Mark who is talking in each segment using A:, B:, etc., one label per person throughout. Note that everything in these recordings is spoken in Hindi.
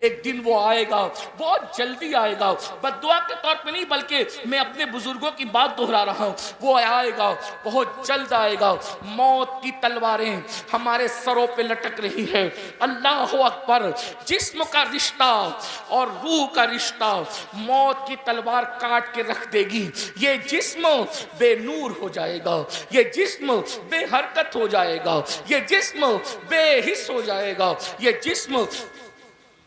A: एक दिन वो आएगा, बहुत जल्दी आएगा, बद्दुआ के तौर पे नहीं बल्कि मैं अपने बुजुर्गों की बात दोहरा रहा हूँ। वो आएगा, बहुत जल्द आएगा। मौत की तलवारें हमारे सरों पे लटक रही है। अल्लाह अकबर। जिस्म का रिश्ता और रूह का रिश्ता मौत की तलवार काट के रख देगी। ये जिस्म बेनूर हो जाएगा, ये जिस्म बेहरकत हो जाएगा, ये जिस्म बेहिस हो जाएगा, ये जिस्म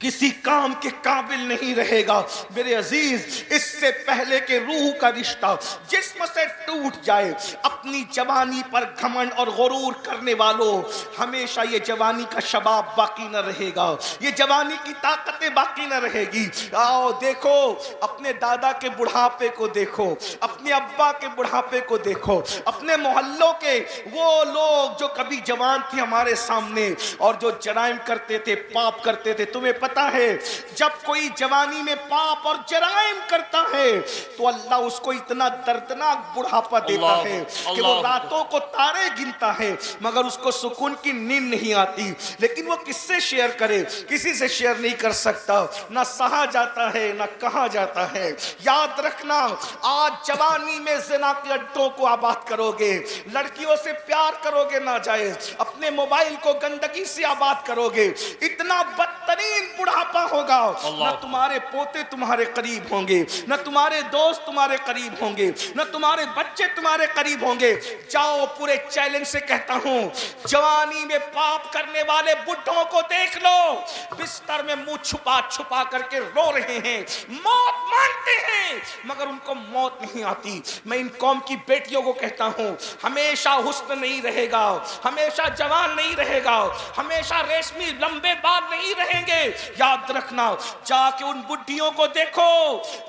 A: किसी काम के काबिल नहीं रहेगा। मेरे अजीज, इससे पहले के रूह का रिश्ता जिस्म से टूट जाए, अपनी जवानी पर घमंड और गुरूर करने वालों, हमेशा ये जवानी का शबाब बाकी न रहेगा, ये जवानी की ताकतें बाकी न रहेगी। आओ देखो, अपने दादा के बुढ़ापे को देखो, अपने अब्बा के बुढ़ापे को देखो, अपने मोहल्लों के वो लोग जो कभी जवान थे हमारे सामने और जो जराइम करते थे, पाप करते थे। तुम्हें पता है, जब कोई जवानी में पाप और जराइम करता है तो अल्लाह उसको इतना दर्दनाक बुढ़ापा देता है कि वो रातों को तारे गिनता है मगर उसको सुकून की नींद नहीं आती। लेकिन वो किससे शेयर करे? किसी से शेयर नहीं कर सकता। ना सहा जाता है, ना कहा जाता है। याद रखना, आज जवानी में ज़िना के अड्डों को आबाद करोगे, लड़कियों से प्यार करोगे नाजायज, अपने मोबाइल को गंदगी से आबाद करोगे, इतना बदतरीन बुढ़ापा होगा। न तुम्हारे पोते तुम्हारे करीब होंगे, न तुम्हारे दोस्त तुम्हारे करीब होंगे, न तुम्हारे बच्चे तुम्हारे करीब होंगे। जाओ, पूरे चैलेंज से कहता हूं, जवानी में पाप करने वाले बुढ़ों को देख लो, बिस्तर में मुंह छुपा छुपा करके रो रहे हैं, मौत मांगते हैं मगर उनको मौत नहीं आती। मैं इन कौम की बेटियों को कहता हूं, हमेशा हुस्न नहीं रहेगा, हमेशा जवान नहीं रहेगा, हमेशा रेशमी लंबे बाल नहीं रहेंगे। याद रखना, जाके उन बुढ़ियों को देखो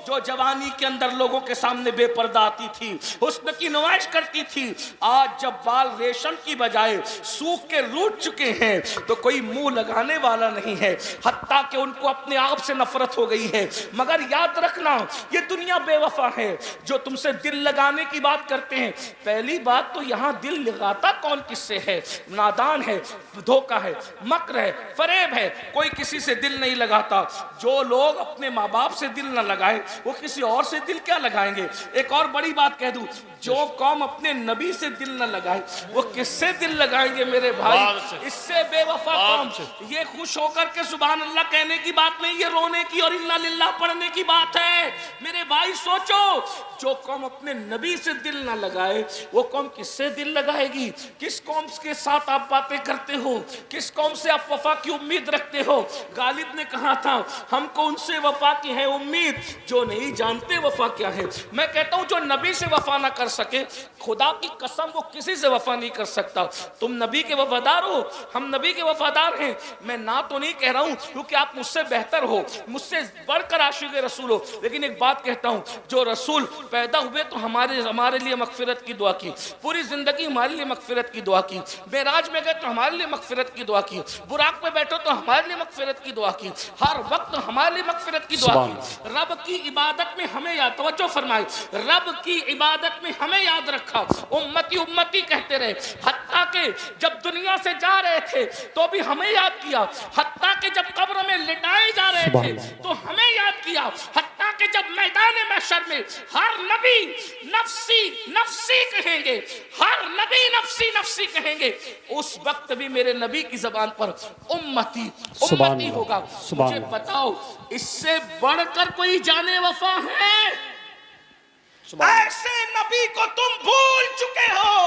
A: जो जवानी के अंदर लोगों के सामने बेपर्दा आती थी, हुस्न की नुमाइश करती थी। आज जब बाल रेशम की बजाय सूख के रूठ चुके हैं तो कोई मुंह लगाने वाला नहीं है, हत्ता कि उनको अपने आप से नफरत हो गई है। मगर याद रखना, ये दुनिया बेवफा है। जो तुमसे दिल लगाने की बात करते हैं, पहली बात तो यहां दिल लगाता कौन किससे है? नादान है, धोखा है, मक्र है, फरेब है, कोई किसी से दिल नहीं लगाता। जो लोग अपने माँ बाप से दिल न लगाए वो किसी और से दिल क्या लगाएंगे? एक और बड़ी बात कह दूं, जो कौम अपने नबी से दिल न लगाए वो किससे दिल लगाएंगे मेरे भाई? इससे बेवफा कौम। ये खुश होकर के सुभान अल्लाह कहने की बात नहीं, ये रोने की और इन्ना लिल्लाह पढ़ने की बात है। मेरे भाई सोचो, जो कौम अपने नबी से दिल न लगाए वो कौम किससे दिल लगाएगी? किस कौम के साथ आप बातें करते हो? किस कौम से आप वफा की उम्मीद रखते हो? गालिब ने कहा था, हमको उनसे वफा की है उम्मीद जो नहीं जानते वफा क्या है। मैं कहता हूं, जो नबी से वफा ना कर सके, खुदा की कसम वो किसी से वफा नहीं कर सकता। तुम नबी के वफादार हो, हम नबी के वफादार हैं। मैं ना तो नहीं कह रहा हूं क्योंकि आप मुझसे बेहतर हो, मुझसे बढ़कर आशिक़ रसूल हो, लेकिन एक बात कहता हूं, जो रसूल पैदा हुए तो हमारे लिए मगफिरत की दुआ की, पूरी जिंदगी हमारे लिए मगफिरत की दुआ की, मेराज में गए तो हमारे लिए मगफिरत की दुआ की, बुराक में बैठो तो हमारे लिए मगफिरत की दुआ की, हर वक्त हमारे लिए मगफिरत की दुआ की। रब की इबादत में हमें याद, तवज्जो फरमाए, रब की इबादत में हमें याद रखा, उम्मती उम्मती कहते रहे। हत्ता के जब दुनिया से जा रहे थे तो भी हमें याद किया, हत्ता के जब कब्र में लिटाए जा रहे थे तो हमें याद किया, हत्ता के जब मैदान महशर में हर नबी नफ्सी नफ्सी कहेंगे, हर नबी नफ्सी नफ्सी कहेंगे, उस वक्त भी मेरे नबी की जबान पर उम्मती उम्मती होगा। मुझे बताओ, इससे बढ़कर कोई जाने वफा है? ऐसे नबी को तुम भूल चुके हो।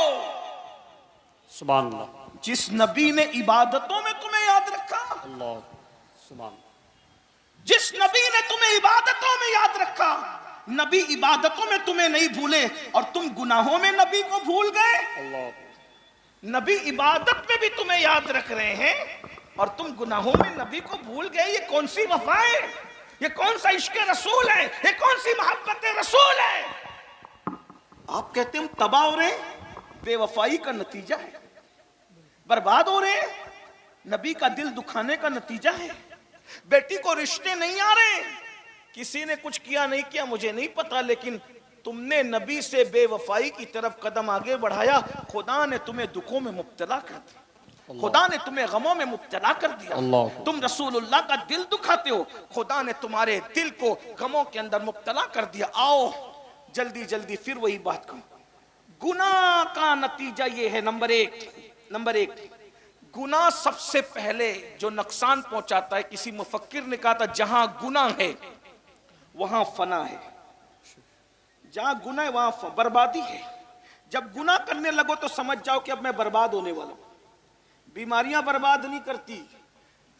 B: सुभान अल्लाह।
A: जिस नबी ने इबादतों में तुम्हें याद रखा,
B: अल्लाह सुभान,
A: जिस नबी ने तुम्हें इबादतों में याद रखा, नबी इबादतों में तुम्हें नहीं भूले और तुम गुनाहों में नबी को भूल गए।
B: अल्लाह।
A: नबी इबादत में भी तुम्हें याद रख रहे हैं और तुम गुनाहों में नबी को भूल गए। ये कौन सी वफा है? ये कौन सा इश्क रसूल है? ये कौन सी मोहब्बत रसूल है? आप कहते हैं हम तबाह हो रहे हैं, बेवफाई का नतीजा है। बर्बाद हो रहे हैं, नबी का दिल दुखाने का नतीजा है। बेटी को रिश्ते नहीं आ रहे, किसी ने कुछ किया नहीं किया मुझे नहीं पता, लेकिन तुमने नबी से बेवफाई की तरफ कदम आगे बढ़ाया, खुदा ने तुम्हें दुखों में मुब्तला कर दिया। खुदा ने तुम्हें गमों में मुब्तला कर दिया,
B: अल्लाह।
A: तुम रसूलुल्लाह का दिल दुखाते हो, खुदा ने तुम्हारे दिल को गमों के अंदर मुब्तला कर दिया। आओ जल्दी जल्दी फिर वही बात कहूं, गुनाह का नतीजा ये है। नंबर एक, गुनाह सबसे पहले जो नुकसान पहुंचाता है, किसी मुफक्किर ने कहा था जहां गुनाह है वहां फना है, जहां गुनाह है वहां बर्बादी है। जब गुनाह करने लगो तो समझ जाओ कि अब मैं बर्बाद होने वाला हूं। बीमारियां बर्बाद नहीं करती,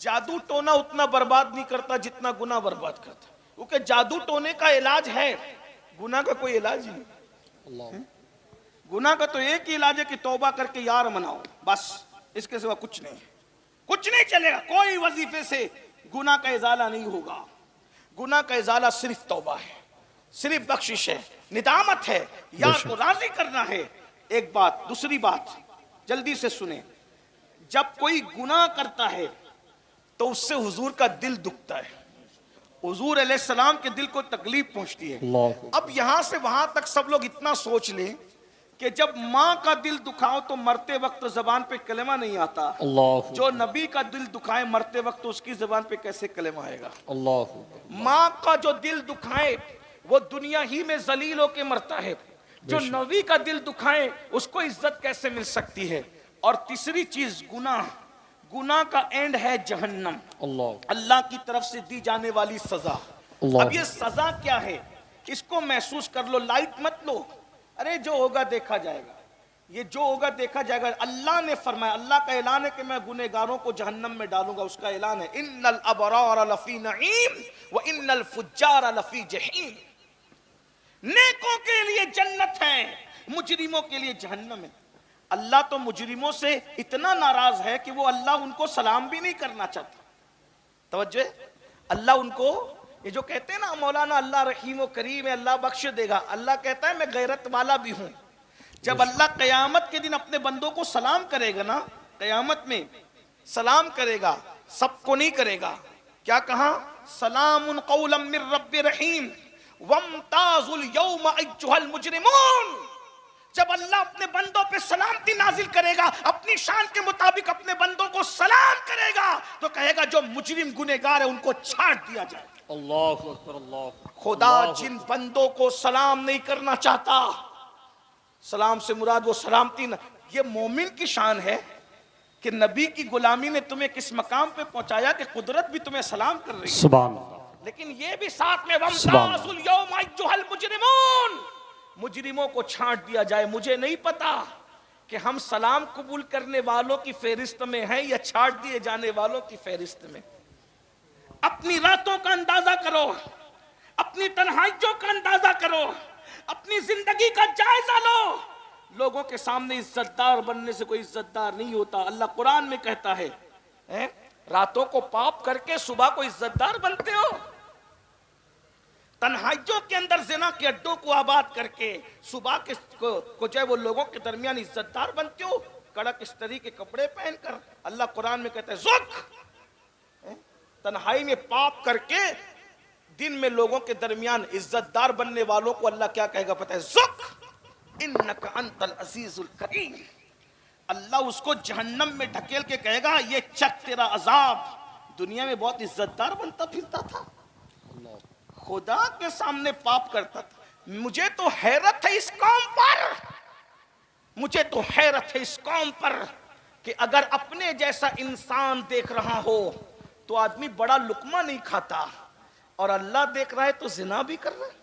A: जादू टोना उतना बर्बाद नहीं करता जितना गुनाह बर्बाद करता, क्योंकि जादू टोने का इलाज है, गुनाह का कोई इलाज ही नहीं। गुनाह का तो एक ही इलाज है कि तौबा करके यार मनाओ, बस, इसके सिवा कुछ नहीं, कुछ नहीं चलेगा। कोई वजीफे से गुनाह का इजाला नहीं होगा। गुनाह का इजाला सिर्फ तौबा है, सिर्फ बख्शिश है, निदामत है, यार को राजी करना है। एक बात, दूसरी बात जल्दी से सुने, जब कोई गुनाह करता है तो उससे हुजूर का दिल दुखता है, हुजूर अलैहिस्सलाम के दिल को तकलीफ पहुंचती है। अब यहां से वहां तक सब लोग इतना सोच लें कि जब माँ का दिल दुखाओ तो मरते वक्त तो जबान पे कलेमा नहीं आता, जो नबी का दिल दुखाए मरते वक्त तो उसकी जबान पे कैसे कलेमा आएगा। माँ का जो दिल दुखाए वो दुनिया ही में जलील होके मरता है, जो नबी का दिल दुखाए उसको इज्जत कैसे मिल सकती है। और तीसरी चीज गुनाह, गुनाह का एंड है जहन्नम, अल्लाह की तरफ से दी जाने वाली सजा। अब ये सजा क्या है इसको महसूस कर लो, लाइट मत लो, अरे जो होगा देखा जाएगा, ये जो होगा देखा जाएगा। अल्लाह ने फरमाया, अल्लाह का ऐलान है कि मैं गुनहगारों को जहन्नम में डालूंगा, उसका ऐलान है, इन्नल अबरार लफी नईम व इन्नल फुज्जार लफी जहीम। नेकों के लिए जन्नत है, मुजरिमों के लिए जहन्नम है। अल्लाह तो मुजरिमों से इतना नाराज है कि वो अल्लाह उनको सलाम भी नहीं करना चाहता। तवज्जो, अल्लाह उनको, ये जो कहते हैं ना मौलाना अल्लाह रहीम व करीम है, अल्लाह बख्श देगा, अल्लाह कहता है मैं गैरत वाला भी हूं। जब अल्लाह कयामत के दिन अपने बंदों को सलाम करेगा ना, कयामत में सलाम करेगा, सबको नहीं करेगा। क्या कहा? सलामुन कौलम मिर रब्बिर रहीम वमताजुल यौम अय्युहल मुजरिमून। जब अल्लाह अपने बंदों पे सलामती नाजिल करेगा, अपनी शान के मुताबिक अपने बंदों को सलाम करेगा, तो कहेगा जो मुजरिम गुनहगार है उनको छांट दिया जाए।
B: अल्लाहु अकबर, अल्लाह।
A: खुदा जिन बंदों को सलाम नहीं करना चाहता, सलाम से मुराद वो सलामती न, ये मोमिन की शान है कि नबी की गुलामी ने तुम्हें किस मकाम पे पहुंचाया कि कुदरत भी तुम्हें सलाम कर रही है।
B: सुभान अल्लाह।
A: लेकिन ये भी साथ में वमताजुल यौम अय्युहल मुजरिमून, मुजरिमों को छांट दिया जाए। मुझे नहीं पता कि हम सलाम कबूल करने वालों की फेरिस्त में हैं या छांट दिए जाने वालों की फेरिस्त में। अपनी रातों का अंदाजा करो, अपनी तन्हाइयों का अंदाजा करो, अपनी जिंदगी का जायजा लो। लोगों के सामने इज्जतदार बनने से कोई इज्जतदार नहीं होता। अल्लाह कुरान में कहता है, रातों को पाप करके सुबह को इज्जतदार बनते हो। तन्हाइयों के अंदर जिना के अड्डों को आबाद करके सुबह के को जो है वो लोगों के दरमियान इज्जतदार बनते हो, कड़क इस्तरी के कपड़े पहनकर। अल्लाह कुरान में कहता है ज़ुक, तन्हाई में पाप करके दिन में लोगों के दरमियान इज्जतदार बनने वालों को अल्लाह क्या कहेगा पता है? ज़ुक इन्नका अंतल अजीजुल करीम। अल्लाह उसको जहन्नम में ढकेल के कहेगा ये चक तेरा अजाब। दुनिया में बहुत इज्जतदार बनता फिरता था, खुदा के सामने पाप करता था। मुझे तो हैरत है इस कौम पर, मुझे तो हैरत है इस कौम पर कि अगर अपने जैसा इंसान देख रहा हो तो आदमी बड़ा लुकमा नहीं खाता, और अल्लाह देख रहा है तो जिना भी कर रहा है,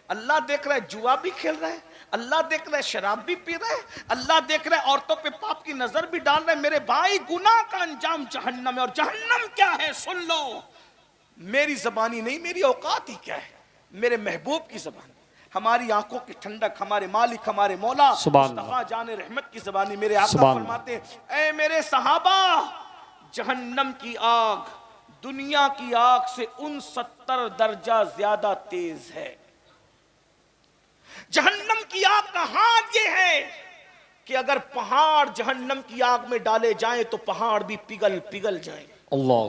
A: अल्लाह देख रहा है जुआ भी खेल रहा है, अल्लाह देख रहा है शराब भी पी रहा है, अल्लाह देख रहा है औरतों पे पाप की नजर भी डाल रहा है। मेरे भाई गुनाह का अंजाम जहन्नम है। और जहन्नम क्या है सुन लो, मेरी जबानी नहीं, मेरी औकात ही क्या है, मेरे महबूब की जबान, हमारी आंखों की ठंडक, हमारे मालिक हमारे मौला मुस्तफा जाने रहमत की जबानी। मेरे आका फरमाते हैं, ऐ मेरे सहाबा, जहन्नम की आग दुनिया की आग से 69 दर्जा ज्यादा तेज है। जहन्नम की आग का हाल ये है कि अगर पहाड़ जहन्नम की आग में डाले जाएं तो पहाड़ भी पिघल पिघल जाएं।
B: अल्लाह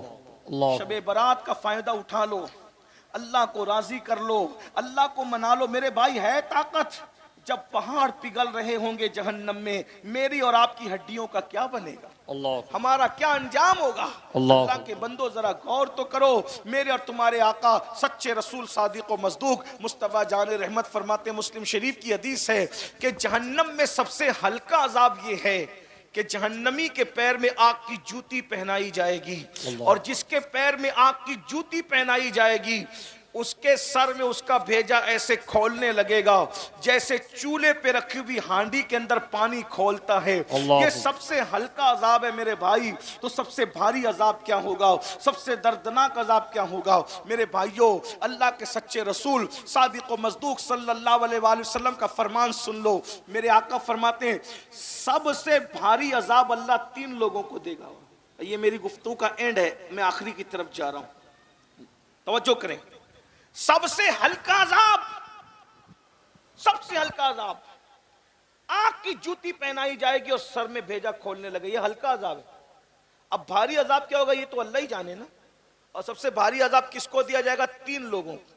B: अल्लाह।
A: शबे बारात का फायदा उठा लो, अल्लाह को राजी कर लो, अल्लाह को मना लो। मेरे भाई है ताकत,
C: जब पहाड़ पिघल रहे होंगे जहन्नम में, मेरी और आपकी हड्डियों का क्या बनेगा?
B: अल्लाह
C: हमारा क्या अंजाम होगा?
B: अल्लाह।
C: अल्लाह के बंदो जरा गौर तो करो। मेरे और तुम्हारे आका सच्चे रसूल सादिक व मसदूक मुस्तफ़ा जान रहमत फरमाते, मुस्लिम शरीफ की हदीस है कि जहन्नम में सबसे हल्का अजाब ये है कि जहन्नमी के पैर में आग की जूती पहनाई जाएगी, और जिसके पैर में आग की जूती पहनाई जाएगी उसके सर में उसका भेजा ऐसे खोलने लगेगा जैसे चूल्हे पे रखी हुई हांडी के अंदर पानी खोलता है। ये सबसे हल्का अजाब है मेरे भाई। तो सबसे भारी अजाब क्या होगा? सबसे दर्दनाक अजाब क्या होगा? मेरे भाइयों, अल्लाह के सच्चे रसूल सादिक व मसदूक सल्लल्लाहु अलैहि वसल्लम का फरमान सुन लो। मेरे आका फरमाते हैं सबसे भारी अजाब अल्लाह 3 लोगों को देगा। ये मेरी गुफ्तगू का एंड है, मैं आखिरी की तरफ जा रहा हूं, तवज्जो करें। सबसे हल्का अजाब, सबसे हल्का अजाब, आग की जूती पहनाई जाएगी और सर में भेजा खोलने लगे, ये हल्का अजाब है। अब भारी अजाब क्या होगा ये तो अल्लाह ही जाने ना। और सबसे भारी अजाब किसको दिया जाएगा? 3 लोगों को।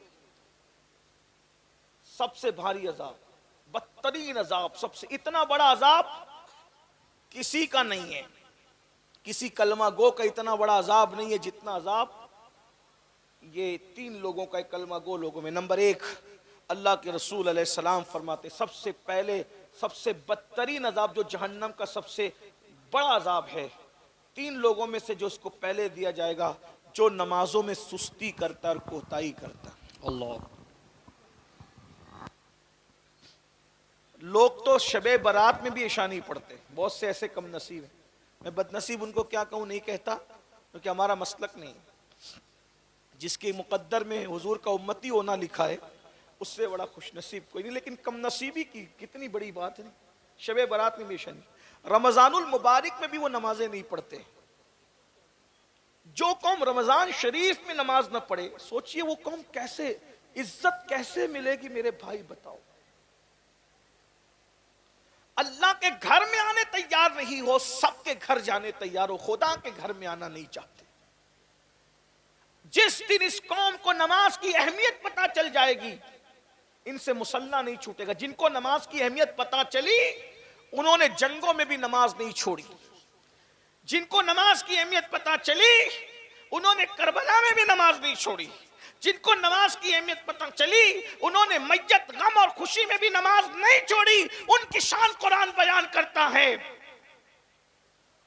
C: सबसे भारी अजाब, बदतरीन अजाब, सबसे इतना बड़ा अजाब किसी का नहीं है, किसी कलमा गो का इतना बड़ा अजाब नहीं है जितना अजाब ये 3 लोगों का, कलमा गो लोगों में। नंबर 1, अल्लाह के रसूल अलैहिस्सलाम फरमाते सबसे पहले सबसे बदतरीन अजाब जो जहन्नम का सबसे बड़ा अजाब है, 3 लोगों में से जो उसको पहले दिया जाएगा, जो नमाजों में सुस्ती करता और कोताही करता।
B: अल्लाह।
C: लोग तो शबे बारात में भी ईशा नहीं पढ़ते, बहुत से ऐसे कम नसीब हैं। मैं बदनसीब उनको क्या कहूँ नहीं कहता, क्योंकि हमारा मसलक नहीं है। जिसके मुकद्दर में हुजूर का उम्मती होना लिखा है उससे बड़ा खुश नसीब कोई नहीं। लेकिन कम नसीबी की कितनी बड़ी बात है। शबे बारात में भी ईशा नहीं, रमजानुल मुबारक में भी वो नमाजें नहीं पढ़ते। जो कौम रमजान शरीफ में नमाज न पढ़े, सोचिए वो कौम कैसे, इज्जत कैसे मिलेगी मेरे भाई बताओ। अल्लाह के घर में आने तैयार नहीं हो, सबके घर जाने तैयार हो, खुदा के घर में आना नहीं चाहते। जिस दिन इस कौम को नमाज की अहमियत पता चल जाएगी, इनसे मुसल्ला नहीं छूटेगा। जिनको नमाज की अहमियत पता चली उन्होंने जंगों में भी नमाज नहीं छोड़ी। जिनको नमाज की अहमियत पता चली उन्होंने करबला में भी नमाज नहीं छोड़ी। जिनको नमाज की अहमियत पता चली उन्होंने मैयत गम और खुशी में भी नमाज नहीं छोड़ी। उनकी शान कुरान बयान करता है।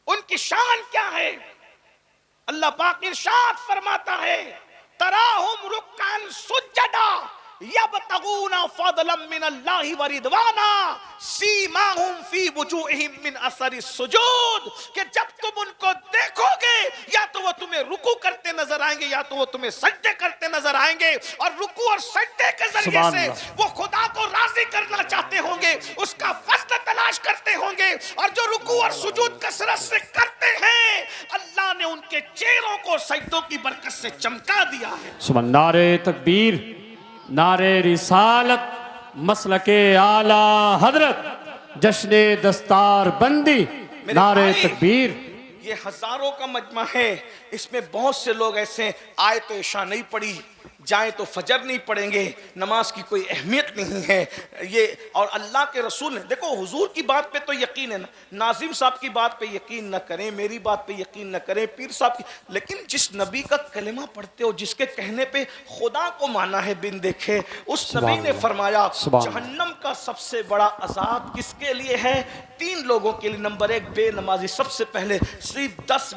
C: उनकी शान क्या है? अल्लाह पाक इरशाद फरमाता है, तराहुम रुक्कान सुज्जदा यबतगूना फदलन मिनल्लाहि व रिदवाना सीमाहुम फी वुजूहिहिम मिन असरि सुजूद, कि जब तुम उनको देखोगे या तो वो तुम्हें रुकू करते नजर आएंगे या तो वो तुम्हें सजदे करते नजर आएंगे। और रुकू और सजदे के जरिए से वो खुदा को राजी करना चाहते होंगे, उसका फज़ल तलाश करते होंगे। और जो रुकू और सुजूद कसरत से करते हैं, अल्लाह ने उनके चेहरों को सजदों की बरकत से चमका दिया है।
B: सुभान। नारे तकबीर, नारे रिसालत, मसलके आला हजरत, जश्ने दस्तार बंदी, नारे तकबीर।
C: ये हजारों का मजमा है, इसमें बहुत से लोग ऐसे आए तो ईशा नहीं पढ़ी, जाए तो फजर नहीं पढ़ेंगे, नमाज की कोई अहमियत नहीं है ये। और अल्लाह के रसूल ने, देखो हुजूर की बात पे तो यकीन है ना, नाजिम साहब की बात पे यकीन न करें, मेरी बात पे यकीन न करें, पीर साहब की, लेकिन जिस नबी का कलिमा पढ़ते हो, जिसके कहने पे खुदा को माना है बिन देखे, उस नबी ने फरमाया जहन्नम का सबसे बड़ा अजाब किसके लिए है? 3 लोगों के लिए। नंबर 1, बेनमाजी। सबसे पहले सिर्फ 10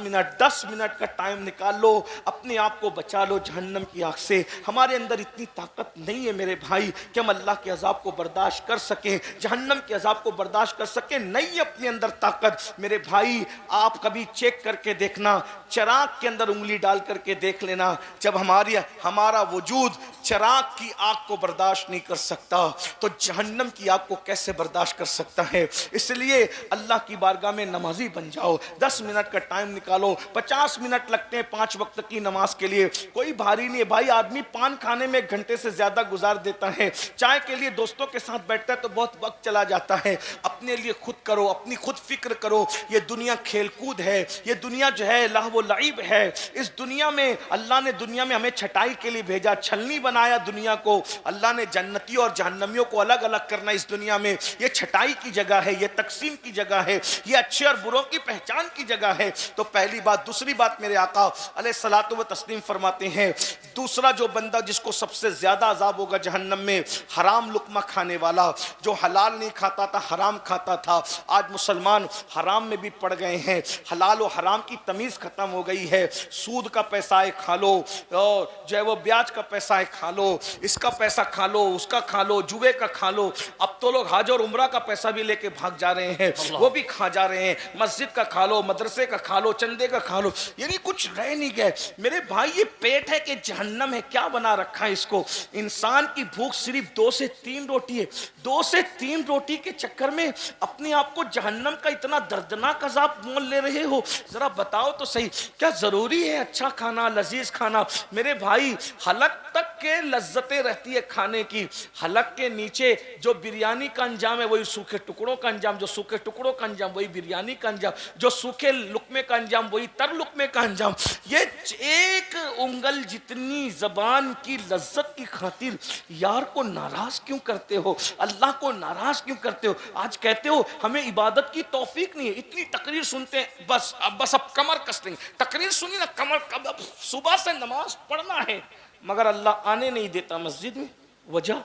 C: मिनट का टाइम निकाल लो, अपने आप को बचा लो जहन्नम की आग से। हमारे अंदर इतनी ताकत नहीं है मेरे भाई कि हम अल्लाह के अजाब को बर्दाश्त कर सकें, जहन्नम के अजाब को बर्दाश्त कर सकें। नहीं अपने अंदर ताकत। मेरे भाई आप कभी चेक करके देखना, चिराग के अंदर उंगली डाल करके देख लेना, जब हमारा वजूद चिराग की आग को बर्दाश्त नहीं कर सकता तो जहन्नम की आग को कैसे बर्दाश्त कर सकता है? इसलिए अल्लाह की बारगाह में नमाजी बन जाओ। 10 मिनट का टाइम निकालो। 50 मिनट लगते हैं 5 वक्त की नमाज के लिए, कोई भारी नहीं है भाई। आदमी पान खाने में 1 घंटे से ज्यादा गुजार देता है, चाय के लिए दोस्तों के साथ बैठता है तो बहुत वक्त चला जाता है। अपने लिए खुद करो, अपनी खुद फिक्र करो। ये दुनिया खेलकूद है, ये दुनिया जो है लहव लईब है। इस दुनिया में अल्लाह ने दुनिया में हमें छटाई के लिए भेजा, छलनी बनाया दुनिया को। अल्लाह ने जन्नतियों और जहन्नमियों को अलग अलग करना इस दुनिया में। ये छटाई की जगह है, ये तकसीम की जगह है, ये अच्छे और बुरों की पहचान की जगह है। तो पहली बात। दूसरी बात, मेरे आका अलैहिस्सलातु व तस्लीम फरमाते हैं, दूसरा जो बंदा जिसको सबसे ज्यादा अजाब होगा जहन्नम में, हराम लुकमा खाने वाला, जो हलाल नहीं खाता था हराम खाता था। आज मुसलमान हराम में भी पड़ गए हैं, हलाल और हराम की तमीज खत्म हो गई है। सूद का पैसा है खा लो, और जो है वो ब्याज का पैसा है खा लो, इसका पैसा खा लो, उसका खा लो, जुए का खा लो। अब तो लोग हज और उम्रा का पैसा भी लेके भाग जा रहे हैं, वो भी खा जा रहे हैं। मस्जिद का खा लो, मदरसे का खा लो, चंदे का खा लो, यानी कुछ रह नहीं गए। मेरे भाई ये पेट है कि जहन्नम है, क्या बना रखा है इसको। इंसान की भूख सिर्फ 2 से 3 रोटी है। 2 से 3 रोटी के चक्कर में अपने आप को जहन्नम का इतना दर्दनाक अजाब मोल ले रहे हो। जरा बताओ तो सही, क्या जरूरी है अच्छा खाना, लजीज खाना? मेरे भाई हलक तक के लज्जतें रहती है खाने की, हलक के नीचे जो बिरयानी का अंजाम है वही सूखे टुकड़ों का अंजाम, जो सूखे टुकड़ों का अंजाम वही बिरयानी का अंजाम, जो सूखे लुकमे का अंजाम वही तर लुकमे का अंजाम। ये एक उंगल जितनी जबान की लज्जत की खातिर यार को नाराज क्यों करते हो, अल्लाह को नाराज क्यों करते हो? आज कहते हो हमें इबादत की तौफीक नहीं है, इतनी तकरीर सुनते हैं, बस अब कमर कस लेंगे। तकरीर सुनी ना, कमर कब, सुबह से नमाज पढ़ना है मगर अल्लाह आने नहीं देता मस्जिद में। वजह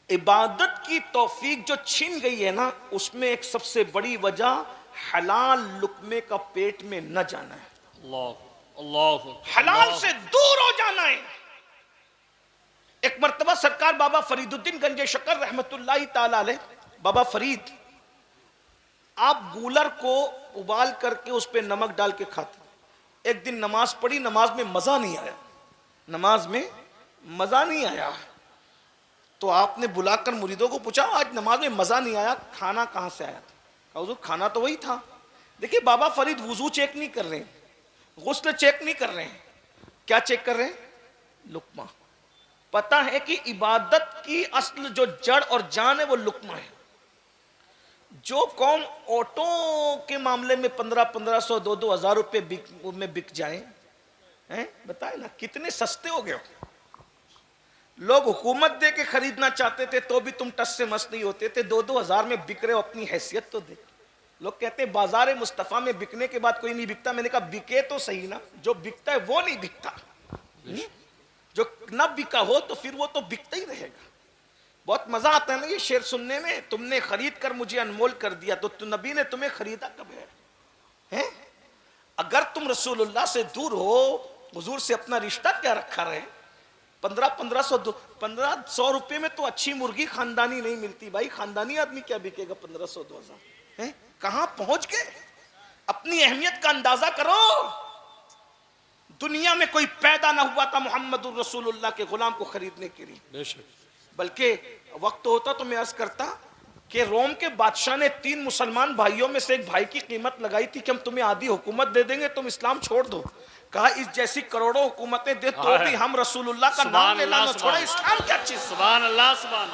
C: इबादत की तौफीक जो छीन गई है ना, उसमें एक सबसे बड़ी वजह हलाल लुकमे का पेट में न जाना है।
B: अल्लाह अल्लाह,
C: हलाल से दूर हो जाना है। एक मर्तबा सरकार बाबा फरीदुद्दीन गंजे शकर रहमतुल्लाहि ताला अलैह, बाबा फरीद, आप गूलर को उबाल करके उस पर नमक डाल के खाते। एक दिन नमाज पढ़ी, नमाज में मजा नहीं आया, नमाज में मजा नहीं आया। तो आपने बुलाकर मुरीदों को पूछा, आज नमाज में मजा नहीं आया, खाना कहां से आया? हुजूर खाना तो वही था। देखिए बाबा फरीद वुजू चेक नहीं कर रहे हैं, गुस्ल चेक नहीं कर रहे हैं, क्या चेक कर रहे हैं? लुकमा। पता है कि इबादत की असल जो जड़ और जान है वो लुकमा है। जो कौम ऑटो के मामले में 1500 2-2000 रुपए में बिक जाए, हैं बताए ना, कितने सस्ते हो गए। लोग हुकूमत दे के खरीदना चाहते थे तो भी तुम टस से मस नहीं होते थे। 2-2000 में बिक रहे हो, अपनी हैसियत तो देख। लोग कहते हैं बाजार मुस्तफा में बिकने के बाद कोई नहीं बिकता। मैंने कहा बिके तो सही ना, जो बिकता है वो नहीं बिकता। जो न बिका हो तो फिर वो तो बिकता ही रहेगा। बहुत मजा आता है ना ये शेर सुनने में, तुमने खरीद कर मुझे अनमोल कर दिया, तो नबी ने तुम्हें खरीदा कब है? अगर तुम रसूलुल्लाह से दूर हो, हुजूर से अपना रिश्ता क्या रखा रहे? 1500 रुपए में तो अच्छी मुर्गी खानदानी नहीं मिलती भाई। खानदानी आदमी क्या बिकेगा 1500-2000? कहां पहुंच गए? अपनी अहमियत का अंदाजा करो। दुनिया में कोई पैदा ना हुआ था मोहम्मद रसूलुल्लाह के गुलाम को खरीदने के लिए। बल्कि वक्त होता तो मैं अर्ज करता कि रोम के बादशाह ने 3 मुसलमान भाइयों में से एक भाई की कीमत लगाई थी कि हम तुम्हें आधी हुकूमत दे देंगे, तुम इस्लाम छोड़ दो। कहा इस जैसी करोड़ों हुकूमतें दे तो भी हम रसूलुल्लाह का नाम लेना न छोड़ा। इस्लाम क्या चीज? सुभान अल्लाह, सुभान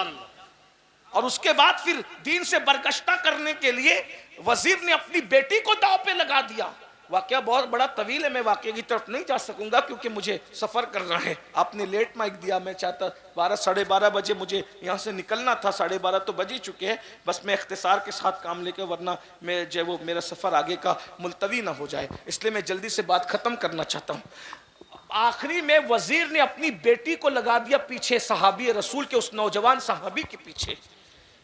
C: अल्लाह। और उसके बाद फिर दीन से बरगश्ता करने के लिए वजीर ने अपनी बेटी को दांव पे लगा दिया। वाकया बहुत बड़ा तवील है, मैं वाकये की तरफ नहीं जा सकूंगा क्योंकि मुझे सफर करना है। आपने लेट माइक दिया, मैं चाहता 12 साढ़े 12 बजे मुझे यहाँ से निकलना था, 12:30 तो बज ही चुके हैं। बस मैं इख्तिसार के साथ काम लेकर, वरना मैं जो वो मेरा सफर आगे का मुलतवी ना हो जाए, इसलिए मैं जल्दी से बात खत्म करना चाहता हूँ। आखिरी में वजीर ने अपनी बेटी को लगा दिया पीछे सहाबी रसूल के, उस नौजवान सहाबी के पीछे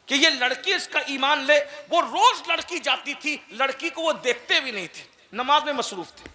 C: कि ये लड़की इसका ईमान ले। वो रोज लड़की जाती थी, लड़की को वो देखते भी नहीं थे, नमाज में मसरूफ थे,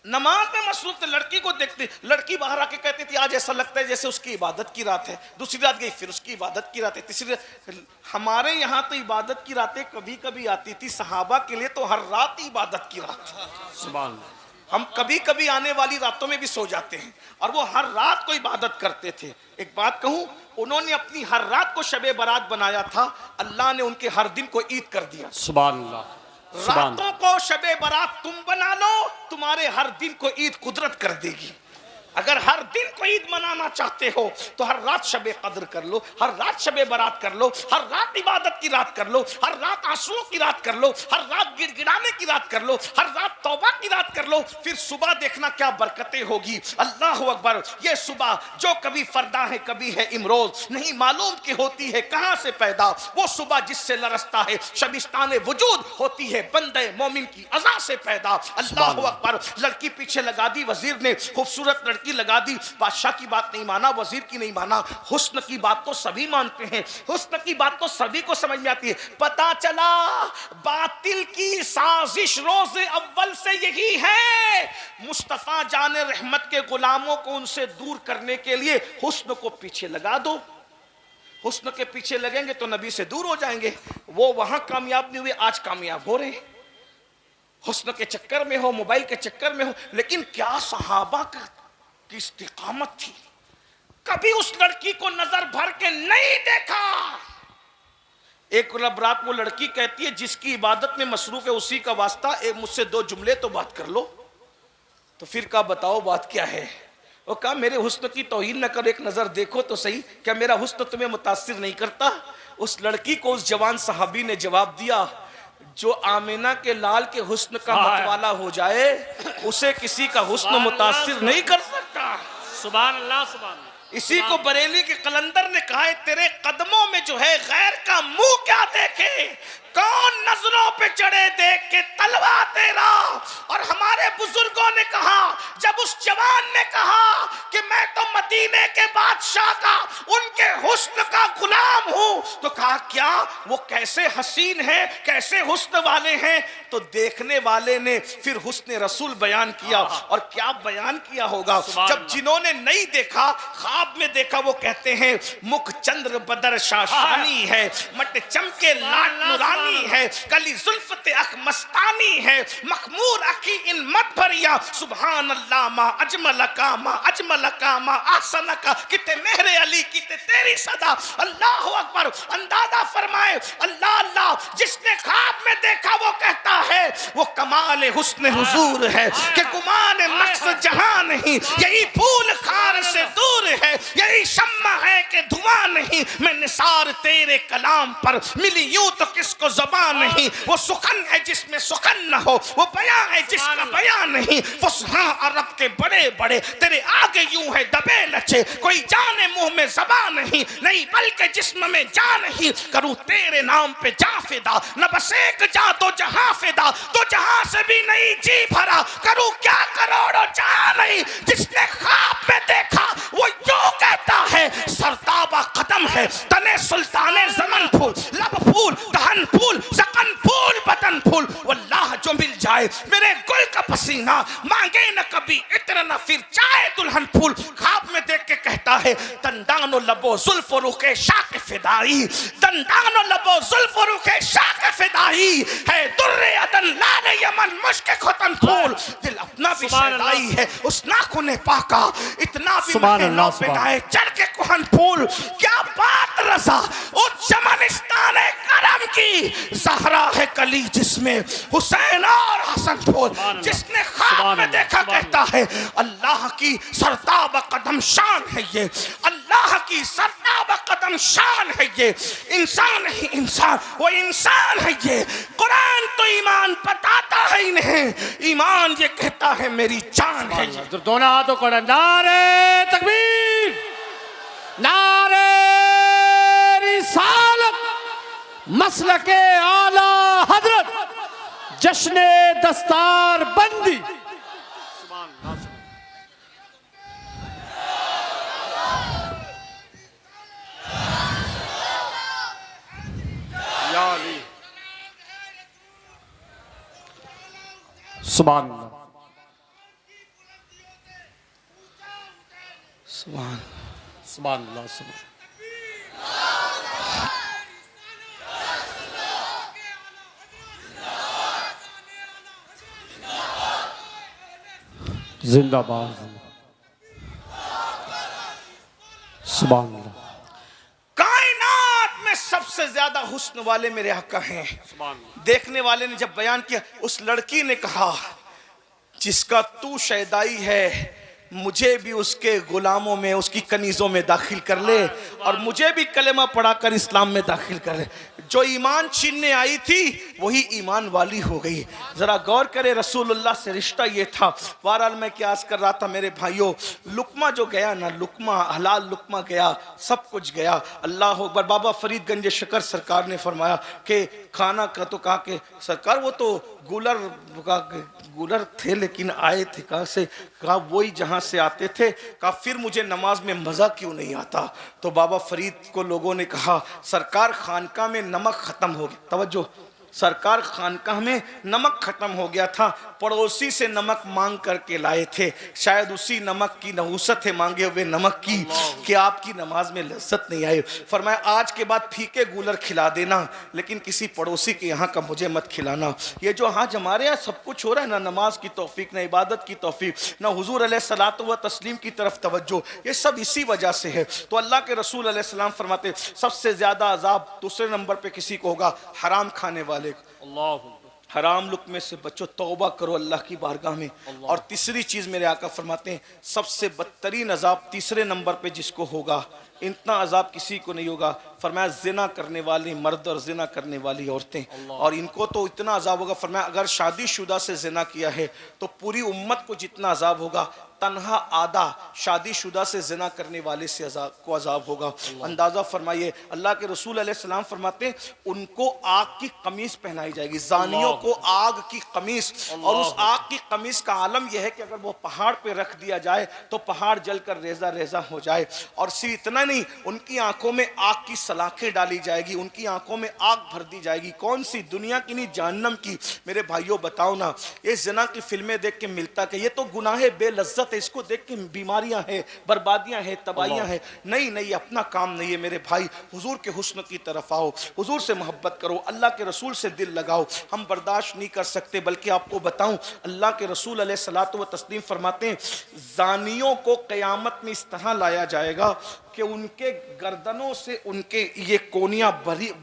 C: नमाज में मसरूफ थे, लड़की को देखते। लड़की बाहर आके कहती थी आज ऐसा लगता है जैसे उसकी इबादत की रात है। दूसरी रात गई फिर उसकी इबादत की रात है, तीसरी रात। हमारे यहाँ तो इबादत की रातें कभी कभी आती थी, सहाबा के लिए तो हर रात ही इबादत की रात है। सुभान अल्लाह। हम कभी कभी आने वाली रातों में भी सो जाते हैं और वो हर रात को इबादत करते थे। एक बात कहूं, उन्होंने अपनी हर रात को शबे बारात बनाया था, अल्लाह ने उनके हर दिन को ईद कर दिया।
B: सुभान अल्लाह।
C: रातों को शबे बारात तुम बना लो, तुम्हारे हर दिन को ईद कुदरत कर देगी। अगर हर दिन को ईद मनाना चाहते हो तो हर रात शबे कद्र कर लो, हर रात शबे बारात कर लो, हर रात इबादत की रात कर लो, हर रात आंसुओं की रात कर लो, हर रात गिड़गिड़ाने की रात कर लो, हर रात तौबा की रात कर लो। फिर सुबह देखना क्या बरकतें होगी। अल्लाह अकबर। ये सुबह जो कभी फरदा है कभी है इमरोज, नहीं मालूम की होती है कहां से पैदा। वो सुबह जिससे लरसता है शबिस्तान वजूद, होती है बंदे मोमिन की अज़ा से पैदा। अल्लाह अकबर। लड़की पीछे लगा दी वजीर ने, खूबसूरत लड़की लगा दी, बादशाह की बात नहीं माना, वजीर की नहीं माना। हुस्न की बात तो सभी मानते हैं, हुस्न की बात तो सभी को समझ में आती है। पता चला बातिल की साजिश रोज अव्वल से यही है, मुस्तफा जाने रहमत के गुलामों को उनसे दूर करने के लिए हुस्न को पीछे लगा दो। हुस्न के पीछे लगेंगे तो नबी से दूर हो जाएंगे। वो वहां कामयाब नहीं हुए, आज कामयाब हो रहे हैं। हुस्न के चक्कर में हो, मोबाइल के चक्कर में हो। लेकिन क्या सहाबा की इस्तिकामत थी, कभी उस लड़की को नजर भर के नहीं देखा। एक रात वो लड़की कहती है जिसकी इबादत में मसरूफ है उसी का वास्ता, एक मुझसे 2 जुमले तो बात कर लो। तो फिर कहा बताओ बात क्या है। वो कहा मेरे हुस्न की तौहीन न करो, एक नजर देखो तो सही, क्या मेरा हुस्न तुम्हें मुतासिर नहीं करता। उस लड़की को उस जवान सहाबी ने जवाब दिया, जो आमिना के लाल के हुस्न का मतवाला हो जाए उसे किसी का हुस्न मुतासिर नहीं कर सकता।
B: सुभान अल्लाह, सुभान अल्लाह।
C: इसी को बरेली के कलंदर ने कहा है, तेरे कदमों में जो है गैर का मुंह क्या देखे, कौन नजरों पे चढ़े देख के तलवा तेरा। और हमारे बुजुर्गों ने कहा, जब उस जवान ने कहा कि मैं तो मदीने के बादशाह का उनके हुस्न का गुलाम हूं, तो कहा क्या वो कैसे हसीन है, कैसे हुस्न वाले हैं। तो देखने वाले ने फिर हुस्न रसूल बयान किया। और क्या बयान किया होगा, जब जिन्होंने नहीं देखा ख्वाब में देखा, वो कहते हैं मुख चंद्र बदर शाशानी है, मट चमके लाट नुरानी है, कली जुल्फते अख मस्तानी है, मखमूर अखी इन मत भरिया। सुभान अल्लाह मा अजमल का मा अजमल का मा आसन का, किते मेहरे अली किते तेरी सदा। अल्लाह अकबर। अंदाजा फरमाए अल्लाह अल्लाह। जिसने ख्वाब में देखा वो कहता है वो कमाल हुस्न हुजूर है कि गुमान मकसद जहां नहीं, यही फूल खार से दूर है, यही शम्मा है कि धुआं नहीं। मैं निसार तेरे कलाम पर मिली यूं तो किसको ज़बान नहीं। वो सुखन है जिसमें सुखन न हो, वो बयां है जिसका बयां नहीं। फुसहा अरब के बड़े बड़े तेरे आगे यूं है दबे लचे, कोई जाने मुंह में ज़बान नहीं, नहीं बल्कि जिस्म में जान नहीं। करूं तेरे नाम पे जा फिदा, न बस एक जा तो जहां फिदा, तो जहां से भी नहीं जी भरा। करूं क्या करोड़ों जहां नहीं, जिसने ख्वाब में देखा वो यूं कहता है सरताबा कदम है, तने सुल्ताने ज़मन फूल, लब फूल, दहन फूल, सकन फूल, बदन फूल। वल्लाह जो मिल जाए मेरे गुल का पसीना, मांगे न कभी इत्र न फिर चाहे दुल्हन फूल। ख्वाब में देख के कहता है दंदानो लबो जुल्फ रुखे शाक फिदाई, दंदानो लबो जुल्फ रुखे शाक फिदाई है, दुर्रे अदन लाल यमन मुश्क खुतन फूल। दिल अपना भी शैदाई है उस नाखुने पाका, इतना भी महंगा बिनाए चढ़ के कुहन फूल। क्या बात रसा उस चमनिस्तान करम की, ज़हरा है कली जिसमें हुसैन और हसन फूल। जिसने ख्वाब में देखा कहता है अल्लाह की सरताब कदम शान है ये, अल्लाह की सरताब कदम शान है ये। इंसान ही इंसान, वो इंसान है ये। कुरान तो ईमान बताता है इन्हें, ईमान ये कहता है मेरी जान है ये।
B: दोनों हाथों को नारे तकबीर, नारे रिसालत, मसलके आला हजरत, जश्ने दस्तार बंदी। सुभान अल्लाह,
C: सुभान
B: सुभान अल्लाह, सुभान। जिंदाबाद, सुभान अल्लाह।
C: कायनात में सबसे सबसे ज्यादा हुस्न वाले मेरे आका हैं। देखने वाले ने जब बयान किया, उस लड़की ने कहा जिसका तू शैदाई है मुझे भी उसके गुलामों में, उसकी कनीजों में दाखिल कर ले और मुझे भी कलेमा पढ़ाकर इस्लाम में दाखिल कर ले। जो ईमान छीनने आई थी वही ईमान वाली हो गई। जरा गौर करे, रसूलुल्लाह से रिश्ता ये था। बहरहाल मैं क्या अर्ज कर रहा था मेरे भाइयों, लुकमा जो गया ना, लुकमा हलाल लुकमा गया, सब कुछ गया। अल्लाह अकबर। बाबा फरीद गंज शकर सरकार ने फरमाया कि खाना का तो कहा कि सरकार वो तो गुलर थे लेकिन आए थे कहाँ से? कहा वही जहाँ से आते थे। कहा फिर मुझे नमाज में मज़ा क्यों नहीं आता? तो बाबा फरीद को लोगों ने कहा सरकार खानका में नमक ख़त्म हो गया। तवज्जो, सरकार खानकाह में नमक खत्म हो गया था, पड़ोसी से नमक मांग करके लाए थे। शायद उसी नमक की नहुसत है मांगे हुए नमक की कि आपकी नमाज में लज्जत नहीं आई। फरमाया आज के बाद फीके गूलर खिला देना लेकिन किसी पड़ोसी के यहाँ का मुझे मत खिलाना। ये जो आज हमारे यहाँ सब कुछ हो रहा है ना, नमाज की तौफीक, ना इबादत की तौफीक, ना हुजूर अलैहिस्सलातु व तस्लीम की तरफ तवज्जो, ये सब इसी वजह से है। तो अल्लाह के रसूल अलैहिस्सलाम फरमाते सबसे ज्यादा अजाब दूसरे नंबर पे किसी को होगा, हराम खाने वाले। हराम लुक्मे से बचो, तौबा करो अल्लाह की बारगाह में। और तीसरी चीज मेरे आका फरमाते हैं सबसे बदतरीन अजाब तीसरे नंबर पे जिसको होगा, इतना अजाब किसी को नहीं होगा। फरमाया जिना करने वाले मर्द और जिना करने वाली औरतें, और इनको तो इतना अजाब होगा। फरमाया अगर शादीशुदा से जिना किया है तो पूरी उम्मत को जितना अजाब होगा, तन्हा आधा शादीशुदा से जिना करने वाले से अजाब होगा। अंदाजा फरमाइए, अल्लाह के रसूल अलैहिस्सलाम फरमाते हैं उनको आग की कमीज पहनाई जाएगी, जानियों को आग की कमीज। और उस आग की कमीज का आलम यह है कि अगर वो पहाड़ पे रख दिया जाए तो पहाड़ जलकर रेजा रेजा हो जाए। और सिर्फ इतना नहीं, उनकी आंखों में आग की सलाखें डाली जाएगी, उनकी आंखों में आग भर दी जाएगी। कौन सी? दुनिया की नहीं, जहन्नम की। मेरे भाइयों बताओ ना, ये जिना की फिल्में देख के मिलता कि ये तो गुनाह बेलज्जत है, इसको देख के बीमारियां हैं, बर्बादियां हैं, तबाहियां हैं। नहीं नहीं, अपना काम नहीं है मेरे भाई। हुजूर के हुस्न की तरफ आओ, हुजूर से मोहब्बत करो, अल्लाह के रसूल से दिल लगाओ। हम बर्दाश्त नहीं कर सकते, बल्कि आपको बताऊं अल्लाह के रसूल अलैहिस्सलातु व तस्लीम फरमाते हैं जानियों को क़यामत में इस तरह लाया जाएगा कि उनके गर्दनों से उनके ये कोनियां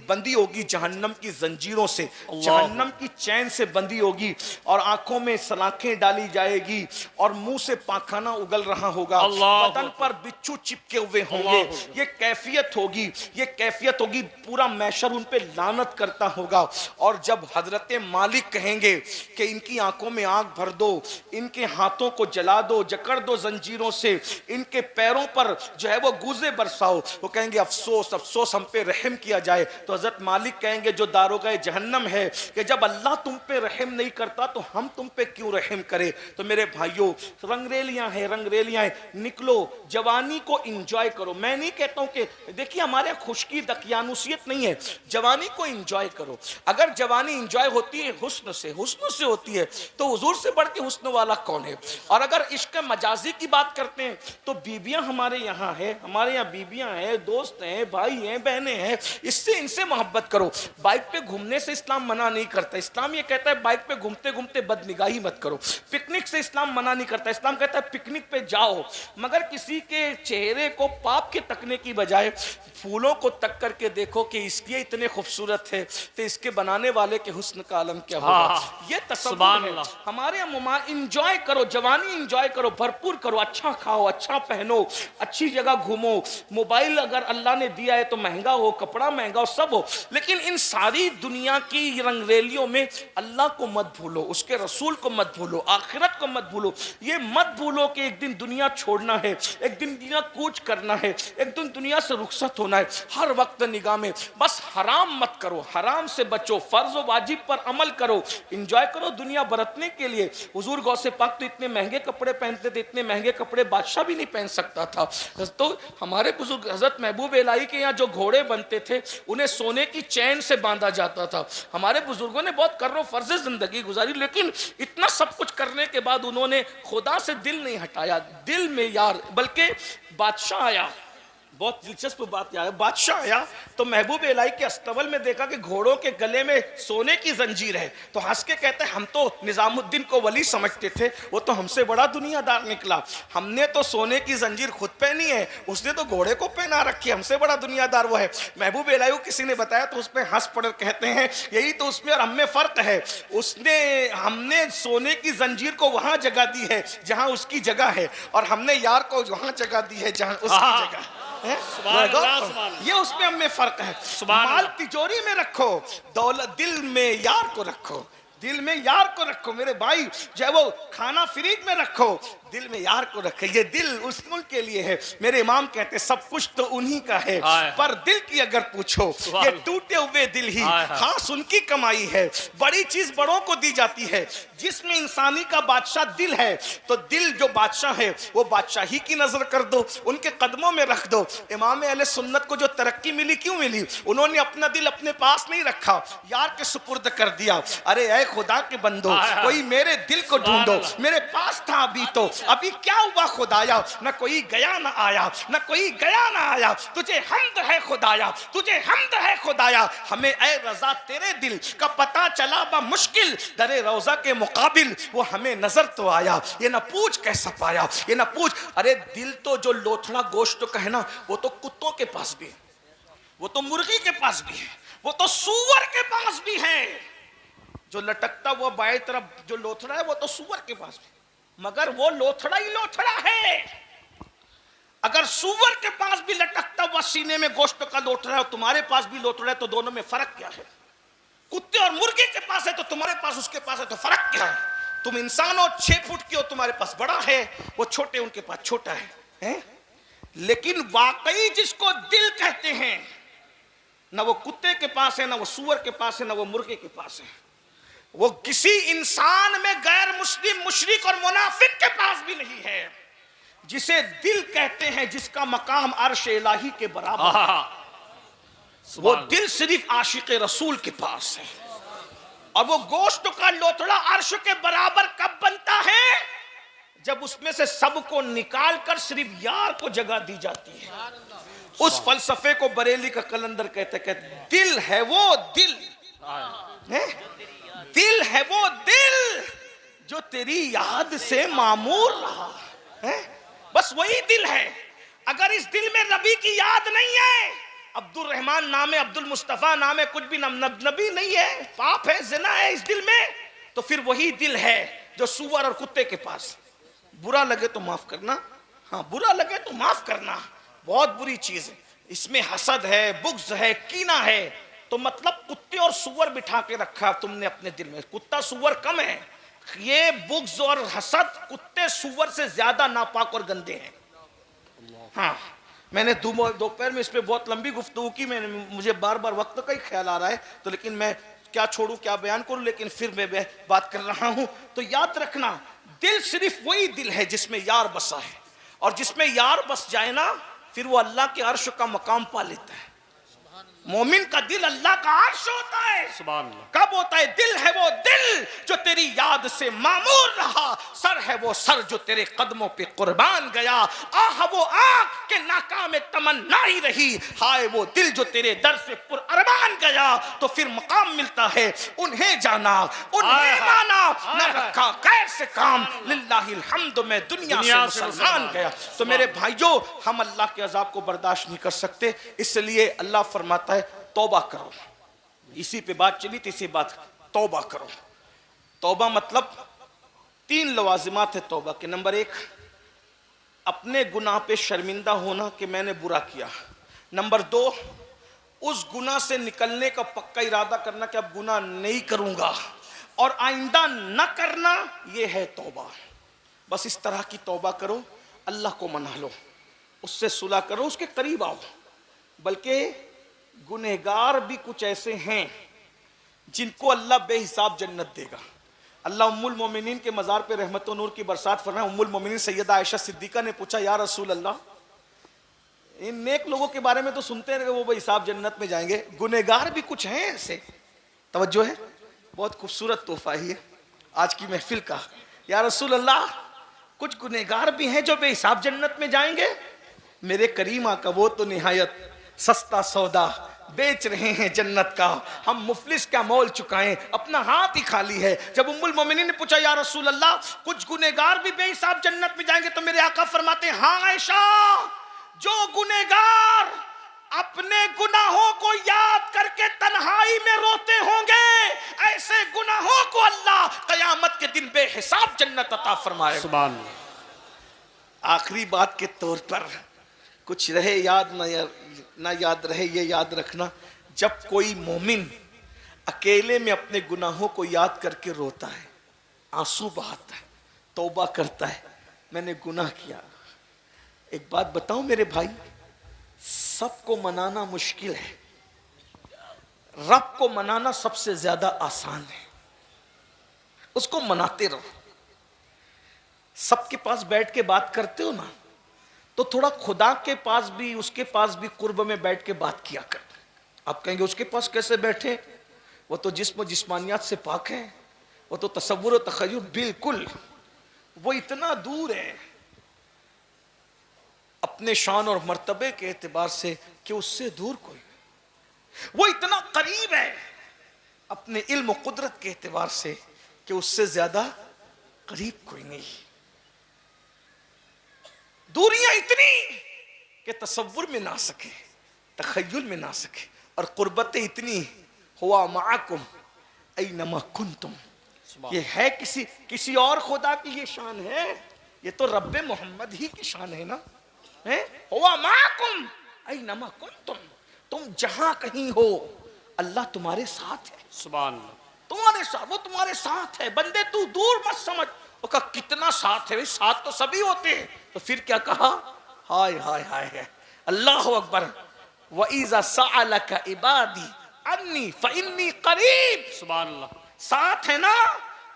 C: बंदी होगी जहन्नम की जंजीरों से, जहन्नम की चैन से बंदी होगी, और आंखों में सलाखें डाली जाएगी और मुंह से पाखाना उगल रहा होगा, बदन पर बिच्छू चिपके हुए होंगे। ये कैफियत होगी, ये कैफियत होगी, पूरा मैशर उन पे लानत करता होगा। और जब हजरत मालिक कहेंगे कि इनकी आंखों में आग भर दो, इनके हाथों को जला दो, जकड़ दो जंजीरों से, इनके पैरों पर जो है वो गुजे बरसाओ, वो कहेंगे अफसोस अफसोस हम पे रहम किया जाए। तो हजरत मालिक कहेंगे जो दारोगाए जहन्नम है कि जब अल्लाह तुम पे रहम नहीं करता तो हम तुम पे क्यों रहम करे। तो मेरे भाइयों, रंगरेलियां हैं, रंगरेलियां हैं, निकलो, जवानी को इंजॉय करो। मैं नहीं कहता हूं कि देखिए हमारे खुशकी दकियानुसियत नहीं है, जवानी को इंजॉय करो। अगर जवानी इंजॉय होती है हुस्न से होती है तो हुजूर से बढ़ के हुस्न वाला कौन है। और अगर इश्क मजाजी की बात करते हैं तो बीबियां हमारे यहाँ है, हमारे यहाँ बीबियां हैं, दोस्त हैं, भाई हैं, बहनें हैं, इससे इनसे मोहब्बत करो। बाइक पे घूमने से इस्लाम मना नहीं करता, इस्लाम ये कहता है बाइक पे घूमते घूमते बदनिगाही मत करो। पिकनिक से इस्लाम मना नहीं करता, इस्लाम कहता है पिकनिक पे जाओ, मगर किसी के चेहरे को पाप के तकने की बजाय फूलों को तक करके देखो कि इसकी इतने खूबसूरत है तो इसके बनाने वाले के हुस्न का आलम क्या होगा। ये तसव्वुर है हमारे यहाँ। इंजॉय करो, जवानी इंजॉय करो, भरपूर करो, अच्छा खाओ, अच्छा पहनो, अच्छी जगह घूमो। मोबाइल अगर अल्लाह ने दिया है तो महंगा हो, कपड़ा महंगा हो, सब हो, लेकिन इन सारी दुनिया की रंगरेलियों में अल्लाह को मत भूलो, उसके रसूल को मत भूलो, आखिरत को मत भूलो। ये मत भूलो कि एक दिन दुनिया छोड़ना है, एक दिन दुनिया कूच करना है, एक दिन दुनिया से रुखसत होना है। हर वक्त निगाह में बस हराम मत करो, हराम से बचो, फर्ज व वाजिब पर अमल करो, इंजॉय करो दुनिया बरतने के लिए। हुजूर गौसे पाक तो इतने महंगे कपड़े पहनते थे, इतने महंगे कपड़े बादशाह भी नहीं पहन सकता था। तो हमारे बुजुर्ग हजरत महबूब इलाही के यहाँ जो घोड़े बनते थे उन्हें सोने की चैन से बांधा जाता था। हमारे बुजुर्गों ने बहुत कर्रो फर्जे जिंदगी गुजारी, लेकिन इतना सब कुछ करने के बाद उन्होंने खुदा से दिल नहीं हटाया, दिल में यार, बल्कि बादशाह आया, बहुत दिलचस्प बात यार, बादशाह आया तो महबूब इलाही के अस्तबल में देखा कि घोड़ों के गले में सोने की जंजीर है, तो हंस के कहते हैं हम तो निजामुद्दीन को वली समझते थे, वो तो हमसे बड़ा दुनियादार निकला, हमने तो सोने की जंजीर खुद पहनी है, उसने तो घोड़े को पहना रखी, हमसे बड़ा दुनियादार वो है। महबूब इलाही को किसी ने बताया तो उसमें हंस पड़ कहते हैं यही तो उसमें और हम में फर्क है, हमने सोने की जंजीर को वहां जगह दी है जहां उसकी जगह है, और हमने यार को वहां जगह दी है जहां उसकी जगह है। ये उसमें हमें फर्क है। माल तिजोरी में रखो, दौलत दिल में यार को रखो, दिल में यार को रखो मेरे भाई, चाहे वो खाना फ्रिज में रखो, दिल में यार को रखे। ये दिल उनके लिए है। मेरे इमाम कहते सब कुछ तो उन्हीं का है, पर दिल की अगर पूछो ये टूटे हुए दिल ही खास उनकी कमाई है। बड़ी चीज बड़ों को दी जाती है, जिसमें इंसानी का बादशाह दिल है, तो दिल जो बादशाह है वो बादशाही की नजर कर दो, उनके कदमों में रख दो। इमाम अहले सुन्नत को जो तरक्की मिली क्यों मिली? उन्होंने अपना दिल अपने पास नहीं रखा, यार के सुपुर्द कर दिया। अरे ऐ खुदा के बंदो, कोई मेरे दिल को ढूंढो, मेरे पास था अभी तो, अभी क्या हुआ खुदाया, न कोई गया न आया, न कोई गया न आया, तुझे हम्द है खुदाया, तुझे हम्द है खुदाया। हमें ऐ रजा तेरे दिल का पता चला बा मुश्किल, दरे रोजा के मुकाबिल वो हमें नजर तो आया। ये ना पूछ कैसा पाया, ये ना पूछ। अरे दिल तो जो लोथड़ा गोश्त का है ना, वो तो कुत्तों के पास भी है, वो तो मुर्गी के पास भी है, वो तो सूअर के पास भी है। जो लटकता हुआ बाएं तरफ जो लोथड़ा है वो तो सूअर के पास भी, मगर वो लोथड़ा ही लोथड़ा है। अगर सूअर के पास भी लटकता हुआ सीने में गोश्त का लोथड़ा है और तुम्हारे पास भी लोथड़ा है, तो दोनों में फर्क क्या है? कुत्ते और मुर्गे के पास है तो तुम्हारे पास उसके पास है, तो फर्क क्या है? तुम इंसान हो 6 फुट की हो, तुम्हारे पास बड़ा है, वो छोटे उनके पास छोटा है? लेकिन वाकई जिसको दिल कहते हैं, ना वो कुत्ते के पास है, ना वो सूअर के पास है, ना वो मुर्गे के पास है। वो किसी इंसान में गैर मुस्लिम, मुशरिक और मुनाफिक के पास भी नहीं है। जिसे दिल कहते हैं, जिसका मकाम अर्श इलाही के बराबर, वो दिल सिर्फ आशिक रसूल के पास है। और वो गोश्त का लोथड़ा अर्श के बराबर कब बनता है? जब उसमें से सबको निकाल कर सिर्फ यार को जगह दी जाती है। उस फलसफे को बरेली का कलंदर कहते दिल है वो दिल है? दिल है वो दिल जो तेरी याद से मामूर रहा है, बस वही दिल है। अगर इस दिल में नबी की याद नहीं है, अब्दुल रहमान नाम है, अब्दुल मुस्तफा नाम है, कुछ भी नबी नहीं है, पाप है, जिना है इस दिल में, तो फिर वही दिल है जो सूअर और कुत्ते के पास। बुरा लगे तो माफ करना, हाँ बुरा लगे तो माफ करना, बहुत बुरी चीज है। इसमें हसद है, बुग़्ज़ है, कीना है, तो मतलब कुत्ते और सूअर बिठा के रखा तुमने अपने दिल में। कुत्ता सूअर कम है, ये बुग़्ज़ और हसद कुत्ते सूअर से ज्यादा नापाक और गंदे हैं। हाँ, मैंने दोपहर में इस पे बहुत लंबी गुफ्तगू की, मुझे बार बार वक्त का ही ख्याल आ रहा है, तो लेकिन मैं क्या छोड़ूं क्या बयान करूं, लेकिन फिर मैं बात कर रहा हूं। तो याद रखना, दिल सिर्फ वही दिल है जिसमें यार बसा है, और जिसमें यार बस जाए ना, फिर वो अल्लाह के अर्श का मकाम पा लेता है। मोमिन का दिल अल्लाह का अर्श होता है। सुभान अल्लाह। कब होता है? दिल है वो दिल जो तेरी याद से मामूर रहा, सर है वो सर जो तेरे कदमों पे कुर्बान गया, आह वो आँख के नाकाम में तमन्ना ही रही, हाय वो दिल जो तेरे दर से पुरअरमान गया। तो फिर मकाम मिलता है, उन्हें जाना, उन्हें माना, न रखा गैर से काम, लिल्लाहिल हम्द में दुनिया से मुसलमान गया। तो मेरे भाइयों, हम अल्लाह के अजाब को बर्दाश्त नहीं कर सकते, इसलिए अल्लाह फरमाता है तौबा करो। इसी पे बात चली थी, इसी बात, तौबा करो। तौबा मतलब 3 लवाजिमात है तौबा के। नंबर 1, अपने गुनाह पे शर्मिंदा होना कि मैंने बुरा किया। नंबर 2, उस गुनाह से निकलने का पक्का इरादा करना कि अब गुनाह नहीं करूंगा और आइंदा न करना, यह है तौबा। बस इस तरह की तौबा करो, अल्लाह को मना लो, उससे सुलह करो, उसके करीब आओ। बल्कि गुनहगार भी कुछ ऐसे हैं जिनको अल्लाह बेहिसाब जन्नत देगा। अल्लाह उम्मुल मोमिनीन के मज़ार पे रहमत और नूर की बरसात फरमाए। उम्मुल मोमिनीन सैयदा आयशा सिद्दीका ने पूछा, या रसूल अल्लाह, इन नेक लोगों के बारे में तो सुनते हैं कि वो बेहिसाब जन्नत में जाएंगे, गुनहगार भी कुछ हैं ऐसे? तवज्जो है, बहुत खूबसूरत तोहफा ही है आज की महफिल का। या रसूल अल्लाह, कुछ गुनहगार भी हैं जो बेहिसाब जन्नत में जाएंगे? मेरे करीम आका वो तो निहायत सस्ता सौदा बेच रहे हैं जन्नत का, हम मुफलिस क्या मोल चुकाएं, अपना हाथ ही खाली है। जब उम्मुल मोमिनीन ने पूछा या रसूल अल्लाह कुछ गुनेगार भी बेहिसाब जन्नत में जाएंगे, तो मेरे आका फरमाते हैं हाँ आयशा, जो गुनेगार अपने गुनाहों को याद करके तन्हाई में रोते होंगे, ऐसे गुनाहों को अल्लाह कयामत के दिन बेहिसाब जन्नत अता फरमाएगा।
B: सुभान अल्लाह।
C: आखिरी बात के तौर पर कुछ रहे याद ना याद रहे, ये याद रखना, जब कोई मोमिन अकेले में अपने गुनाहों को याद करके रोता है, आंसू बहाता है, तौबा करता है, मैंने गुनाह किया। एक बात बताऊं मेरे भाई, सबको मनाना मुश्किल है, रब को मनाना सबसे ज्यादा आसान है। उसको मनाते रहो। सबके पास बैठ के बात करते हो ना, तो थोड़ा खुदा के पास भी, उसके पास भी कुर्ब में बैठ के बात किया कर। आप कहेंगे उसके पास कैसे बैठे, वो तो जिस्म जिस्मानियात से पाक है, वो तो तसव्वुर और तखय्युल बिल्कुल, वो इतना दूर है अपने शान और मर्तबे के एतबार से कि उससे दूर कोई, वो इतना करीब है अपने इल्म और कुदरत के एतबार से कि उससे ज्यादा करीब कोई नहीं। दूरियां इतनी कि तसव्वुर में ना सके, तखय्युल में ना सके, और कुर्बतें इतनी, हुआ माकुम ऐनमा कुंतुम, ये है किसी और खुदा की ये शान है, ये तो रब्बे मोहम्मद ही की शान है ना, है हुआ माकुम ऐनमा कुंतुम, तुम जहां कहीं हो अल्लाह तुम्हारे साथ है।
B: सुभान अल्लाह।
C: तुम्हारे साथ, वो तुम्हारे साथ है। बंदे तू दूर मत समझ, वो कहा कितना साथ है, साथ तो सभी होते हैं। तो फिर क्या कहा, हाय हाय हाय है, अल्लाह अकबर, व इज़ा सअलका इबादी अन्नी फइन्नी करीब।
B: सुभान अल्लाह।
C: साथ है ना,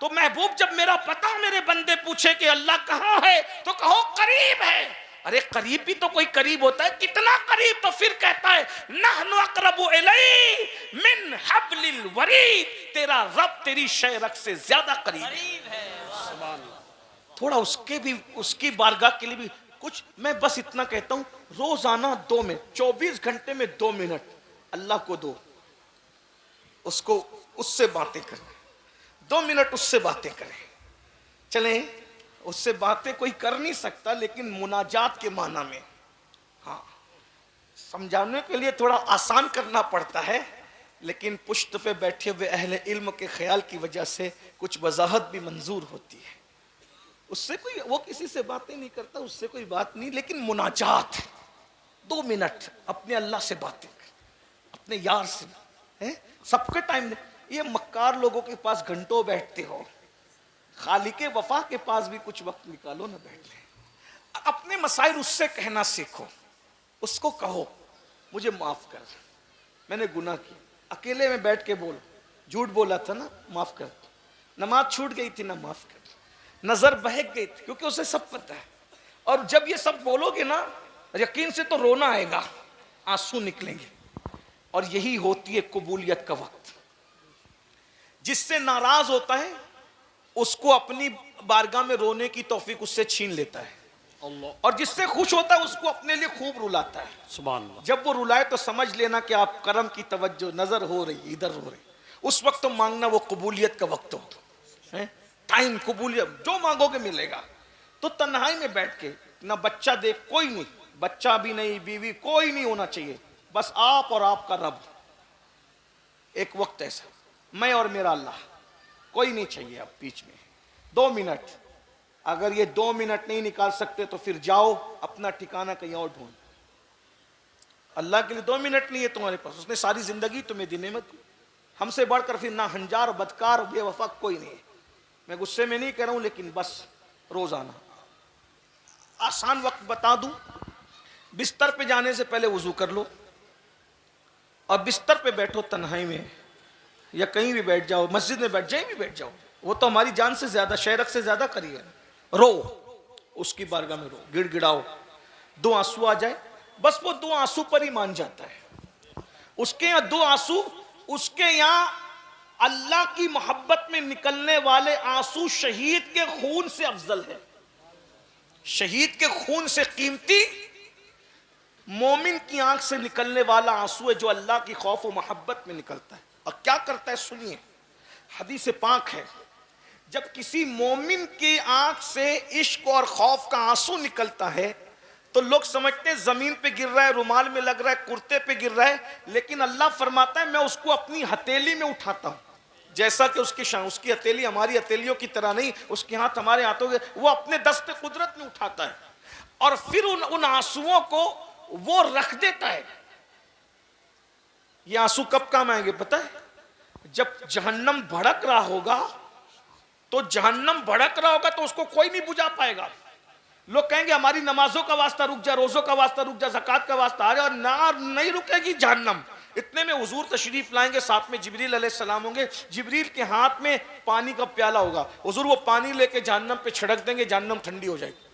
C: तो महबूब जब मेरा पता मेरे बंदे पूछे कि अल्लाह कहाँ है, तो कहो करीब है। अरे करीब भी तो कोई करीब होता है, कितना करीब, तो फिर कहता है नहनु अक़रबु इलैहि मिन हब्लिल वरीद, तेरा रब तेरी शहरक से ज्यादा करीब है। थोड़ा उसके भी, उसकी बारगाह के लिए भी कुछ, मैं बस इतना कहता हूं, रोजाना 2 मिनट, 24 घंटे में 2 मिनट अल्लाह को दो, उसको, उससे बातें करें, 2 मिनट उससे बातें करें। चलें, उससे बातें कोई कर नहीं सकता, लेकिन मुनाजात के माना में, हाँ, समझाने के लिए थोड़ा आसान करना पड़ता है, लेकिन पुश्त पे बैठे हुए अहले इल्म के ख्याल की वजह से कुछ वजाहत भी मंजूर होती है। उससे कोई, वो किसी से बातें नहीं करता, उससे कोई बात नहीं, लेकिन मुनाजात 2 मिनट अपने अल्लाह से बातें कर, अपने यार से, हैं, सबके टाइम। ये मक्कार लोगों के पास घंटों बैठते हो, खालिके वफा के पास भी कुछ वक्त निकालो ना, बैठ ले, अपने मसाइल उससे कहना सीखो, उसको कहो मुझे माफ कर, मैंने गुनाह किया, अकेले में बैठ के बोलो, झूठ बोला था ना, माफ कर, नमाज छूट गई थी ना, माफ कर, नजर बहक गई थी, क्योंकि उसे सब पता है। और जब ये सब बोलोगे ना, यकीन से तो रोना आएगा, आंसू निकलेंगे, और यही होती है कबूलियत का वक्त। जिससे नाराज होता है उसको अपनी बारगाह में रोने की तौफीक उससे छीन लेता है, और जिससे खुश होता है उसको अपने लिए खूब रुलाता है।
B: सुभान अल्लाह।
C: जब वो रुलाए तो समझ लेना कि आप करम की तवज्जो नजर हो रही, इधर हो रही, उस वक्त तो मांगना वो कबूलियत का वक्त होता है, टाइम कबूलियत, जो मांगोगे मिलेगा। तो तन्हाई में बैठ के, ना बच्चा देख, कोई नहीं, बच्चा भी नहीं, बीवी कोई नहीं होना चाहिए, बस आप और आपका रब। एक वक्त ऐसा, मैं और मेरा अल्लाह, कोई नहीं चाहिए अब बीच में। 2 मिनट, अगर ये 2 मिनट नहीं निकाल सकते तो फिर जाओ अपना ठिकाना कहीं और ढूंढ। अल्लाह के लिए 2 मिनट नहीं है तुम्हारे पास, उसने सारी जिंदगी तुम्हें दी नेमत दी। हमसे बढ़कर फिर ना हंजार, बदकार, बेवफा कोई नहीं है। मैं गुस्से में नहीं कह रहा हूं, लेकिन बस रोजाना आसान वक्त बता दूं, बिस्तर पे जाने से पहले वुजू कर लो, और बिस्तर पे बैठो तन्हाई में, या कहीं भी बैठ जाओ, मस्जिद में बैठ जाए भी बैठ जाओ, वो तो हमारी जान से ज्यादा, शहरक से ज्यादा करीब है। रो, उसकी बारगाह में रो, गिड़गिड़ाओ, 2 आंसू आ जाए, बस वो 2 आंसू पर ही मान जाता है। उसके यहाँ 2 आंसू, उसके यहाँ अल्लाह की मोहब्बत में निकलने वाले आंसू शहीद के खून से अफजल है, शहीद के खून से कीमती मोमिन की आंख से निकलने वाला आंसू है जो अल्लाह की खौफ और मोहब्बत में निकलता है। और क्या करता है सुनिए, हदीस पाक है, जब किसी मोमिन की आंख से इश्क और खौफ का आंसू निकलता है तो लोग समझते हैं जमीन पे गिर रहा है, रुमाल में लग रहा है, कुर्ते पे गिर रहा है, लेकिन अल्लाह फरमाता है मैं उसको अपनी हथेली में उठाता हूं। जैसा कि उसकी हथेली हमारी हथेलियों की तरह नहीं, उसके हाथ हमारे हाथों के, वो अपने दस्ते कुदरत में उठाता है और फिर उन आंसुओं को वो रख देता है। ये आंसू कब काम आएंगे पता है? जब जहन्नम भड़क रहा होगा, तो जहन्नम भड़क रहा होगा तो उसको कोई नहीं बुझा पाएगा। लोग कहेंगे हमारी नमाजों का वास्ता रुक जा, रोजों का वास्ता रुक जा, ज़कात का वास्ता आ जा, ना नहीं रुकेगी जहन्नम। इतने में हुजूर तशरीफ लाएंगे, साथ में जिब्रील अलैहिस्सलाम होंगे, जिब्रील के हाथ में पानी का प्याला होगा, हुजूर वो पानी लेके जहन्नम पे छिड़क देंगे, जहन्नम ठंडी हो जाएगी,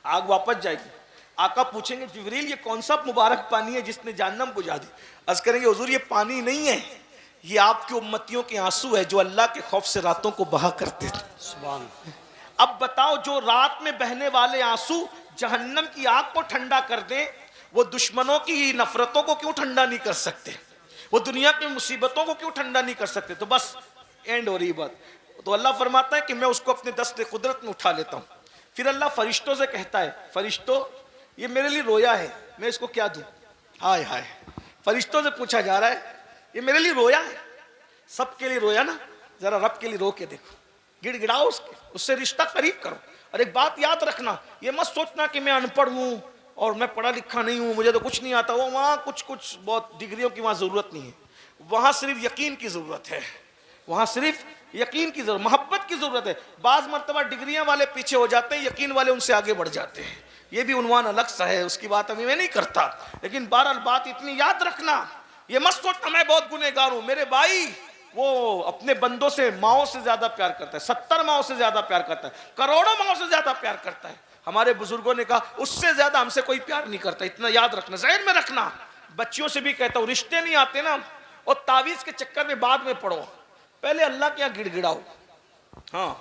C: आग वापस जाएगी। आका पूछेंगे जिब्रील ये कौन सा मुबारक पानी है जिसने जहन्नम बुझा दी? अर्ज करेंगे हुजूर ये पानी नहीं है, ये आपकी उम्मतियों के आंसू है जो अल्लाह के खौफ से रातों को बहा करते थे। सुभान। अब बताओ, जो रात में बहने वाले आंसू जहन्नम की आग को ठंडा कर दें, वो दुश्मनों की नफरतों को क्यों ठंडा नहीं कर सकते? वो दुनिया की मुसीबतों को क्यों ठंडा नहीं कर सकते? तो बस एंड हो रही बात। तो अल्लाह फरमाता है कि मैं उसको अपने दस्ते कुदरत में उठा लेता हूँ। फिर अल्लाह फरिश्तों से कहता है, फरिश्तों ये मेरे लिए रोया है, मैं इसको क्या दूं? हाय हाय, फरिश्तों से पूछा जा रहा है ये मेरे लिए रोया है, सबके लिए रोया ना, जरा रब के लिए रो के देखो, गिड़गिड़ाओ उससे रिश्ता करीब करो। और एक बात याद रखना, ये मत सोचना कि मैं अनपढ़ हूँ और मैं पढ़ा लिखा नहीं हूँ, मुझे तो कुछ नहीं आता। वो वहाँ कुछ बहुत डिग्रियों की वहाँ ज़रूरत नहीं है, वहाँ सिर्फ यकीन की ज़रूरत है, वहाँ सिर्फ यकीन की ज़रूरत, मोहब्बत की ज़रूरत है। बाज़ मरतबा डिग्रियाँ वाले पीछे हो जाते हैं, यकीन वाले उनसे आगे बढ़ जाते हैं। ये भी उन्वान अलग सा है, उसकी बात अभी मैं नहीं करता, लेकिन बहरहाल बात इतनी याद रखना, ये मत सोचना मैं बहुत गुनहगार हूँ। मेरे भाई वो अपने बंदों से माओं से ज्यादा प्यार करता है, 70 माओं से ज्यादा प्यार करता है, करोड़ों माओं से ज्यादा प्यार करता है। हमारे बुजुर्गों ने कहा उससे ज्यादा हमसे कोई प्यार नहीं करता, इतना याद रखना, ज़हन में रखना। बच्चियों से भी कहता हूँ, रिश्ते नहीं आते ना और तावीज के चक्कर में बाद में पढ़ो, पहले अल्लाह के यहाँ गिड़गिड़ाओ। हाँ,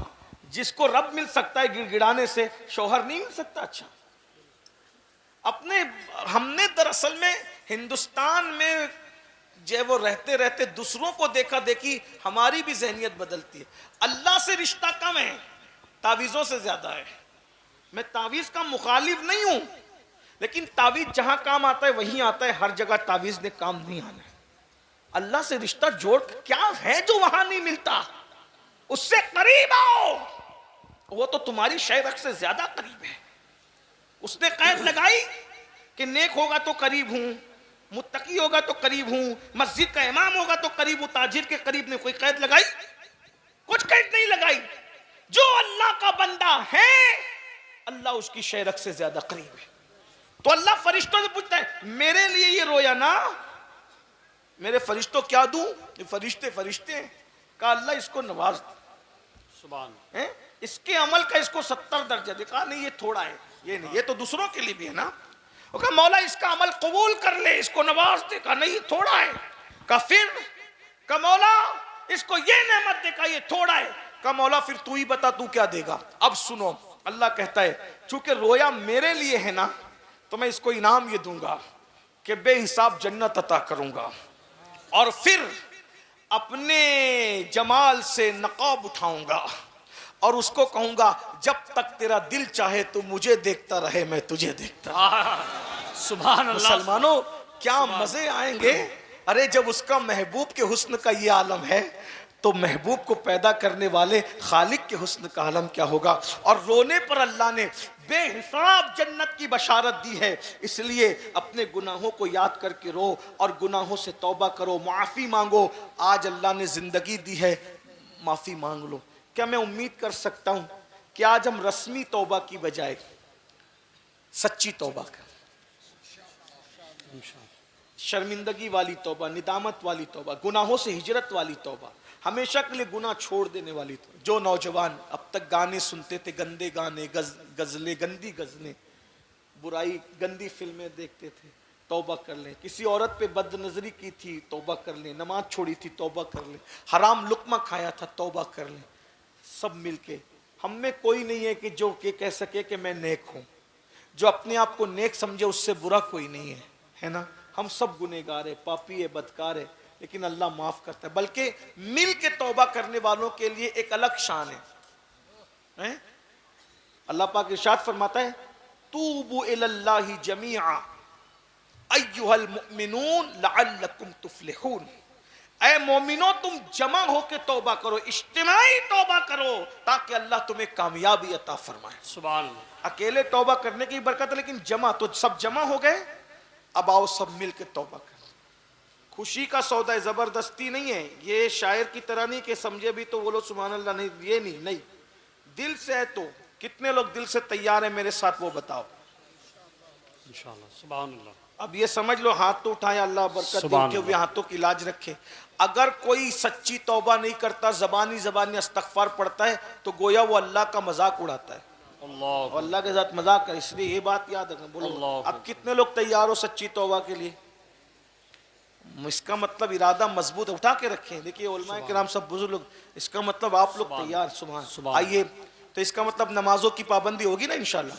C: जिसको रब मिल सकता है गिड़गिड़ाने से, शौहर नहीं मिल सकता। अच्छा, हमने दरअसल में हिंदुस्तान में जब वो रहते रहते दूसरों को देखा देखी हमारी भी ज़हनियत बदलती है। अल्लाह से रिश्ता कम है, तावीज़ों से ज्यादा है। मैं तावीज़ का मुखालिफ नहीं हूं, लेकिन तावीज़ जहां काम आता है वहीं आता है, हर जगह तावीज़ ने काम नहीं आना है। अल्लाह से रिश्ता जोड़ क्या है जो वहां नहीं मिलता? उससे करीब आओ, वो तो तुम्हारी शहरक से ज्यादा करीब है। उसने कैद लगाई कि नेक होगा तो करीब हूं, मुत्तकी होगा तो करीब हूं, मस्जिद का इमाम होगा तो करीब हूं, ताजिर के करीब ने कोई कैद लगाई? कुछ कैद नहीं लगाई। जो अल्लाह का बंदा है, अल्लाह उसकी शहरक से ज्यादा करीब है। तो अल्लाह फरिश्तों से पूछता है, मेरे लिए ये रोया ना, मेरे फरिश्तों क्या दूं? ये फरिश्ते हैं। कहा अल्लाह इसको नवाज सुभान है, इसके अमल का इसको 70 दर्जा देखा। नहीं ये थोड़ा है, ये नहीं, ये तो दूसरों के लिए भी है ना। कहा मौला इसका अमल कबूल कर ले, इसको नवाज दे। कहा नहीं थोड़ा है। कहा फिर? कहा मौला इसको ये नेमत दे। कहा ये थोड़ा है। कहा मौला फिर तू ही बता तू क्या देगा। अब सुनो, अल्लाह कहता है चूंकि रोया मेरे लिए है ना, तो मैं इसको इनाम ये दूंगा कि बेहिसाब जन्नत अता करूंगा, और फिर अपने जमाल से नकाब उठाऊंगा और उसको कहूंगा जब तक तेरा दिल चाहे तो मुझे देखता रहे, मैं तुझे देखता।
B: सुभान अल्लाह।
C: मुसलमानों क्या मजे आएंगे। अरे जब उसका महबूब के हुस्न का ये आलम है, तो महबूब को पैदा करने वाले खालिक के हुस्न का आलम क्या होगा। और रोने पर अल्लाह ने बेहिसाब जन्नत की बशारत दी है। इसलिए अपने गुनाहों को याद करके रो और गुनाहों से तौबा करो, माफ़ी मांगो। आज अल्लाह ने जिंदगी दी है, माफ़ी मांग लो। क्या मैं उम्मीद कर सकता हूं कि आज हम रस्मी तौबा की बजाय सच्ची तौबा करें, शर्मिंदगी वाली तौबा, निदामत वाली तौबा, गुनाहों से हिजरत वाली तौबा, हमेशा के लिए गुनाह छोड़ देने वाली तौबा। जो नौजवान अब तक गाने सुनते थे, गंदे गाने, गजलें, गंदी गजलें, बुराई, गंदी फिल्में देखते थे, तौबा कर लें। किसी औरत पे बदनजरी की थी, तौबा कर लें। नमाज छोड़ी थी, तौबा कर लें। हराम लुक्मा खाया था, तौबा कर लें। सब मिलके, हम में कोई नहीं है कि जो के कह सके कि मैं नेक हूं। जो अपने आप को नेक समझे उससे बुरा कोई नहीं है ना। हम सब गुनहगार है, पापी है, बदकार है, लेकिन अल्लाह माफ करता है। बल्कि मिल के तौबा करने वालों के लिए एक अलग शान है? अल्लाह पाक इरशाद फरमाता है, तूबू इलल्लाहि जमीआ अय्युहल मुमिनून लअल्लकुम तुफ्लिहून। ऐ मोमिनो तुम जमा होके तौबा करो, इज्तिमाई तौबा करो, ताकि अल्लाह तुम्हें कामयाबी अता फरमाए।
B: सुभान अल्लाह।
C: अकेले तौबा करने की बरकत है, लेकिन जमा तो सब जमा हो गए, अब आओ सब मिल के तौबा कर। खुशी का सौदा है, जबरदस्ती नहीं है। ये शायर की तरह नहीं कि समझे भी तो बोलो सुभान अल्लाह, नहीं, ये नहीं, दिल से है। तो कितने लोग दिल से तैयार है मेरे साथ, वो बताओ
B: इंशाअल्लाह। सुभान अल्लाह।
C: अब ये समझ लो, हाथ तो उठाए, अल्लाह बरकत दे, उठे हुए हाथों की लाज रखे। अगर कोई सच्ची तौबा नहीं करता, जबानी इस्तगफार पढ़ता है, तो गोया वो अल्लाह का मजाक उड़ाता है, अल्लाह के साथ मजाक कर। इसलिए ये बात याद रखना। बोलो अब कितने लोग तैयार हो सच्ची तौबा के लिए? इसका मतलब इरादा मजबूत उठा के रखें। देखिए उलमाए किराम सब बुजुर्ग लोग, इसका मतलब आप लोग तैयार। सुभान। आइए, तो इसका मतलब नमाजों की पाबंदी होगी ना इंशाल्लाह,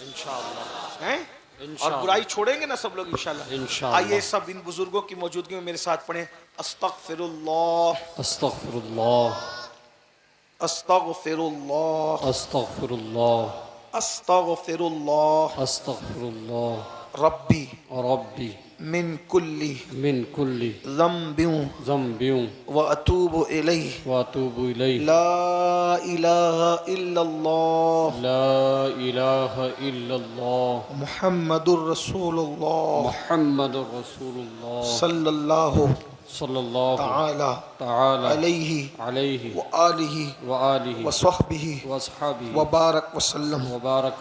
C: हैं? और बुराई छोड़ेंगे ना सब लोग इंशाल्लाह। आइए सब इन बुजुर्गों की मौजूदगी में मेरे साथ पढ़ें, अस्तगफिरुल्लाह
B: अस्तगफिरुल्लाह
C: अस्तगफिरुल्लाह
B: अस्तगफिरुल्लाह
C: अस्तगफिरुल्लाह
B: अस्तगफिरुल्लाह
C: रब्बी
B: रब्बी
C: मिन कुल्ली
B: ज़म्बियों
C: व अतूबु इलैहि
B: व अतूबु इलैहि
C: ला इलाहा इल्लल्लाह
B: ला इलाहा इल्लल्लाह
C: मुहम्मदुर रसूलुल्लाह
B: मुहम्मदुर रसूलुल्लाह
C: सल्लल्लाहु
B: सल्लल्लाहु ताला
C: अलैहि
B: अलैहि
C: व आलिहि
B: व
C: स्वहबिहि
B: वसहबिहि
C: व बारक वसल्लम।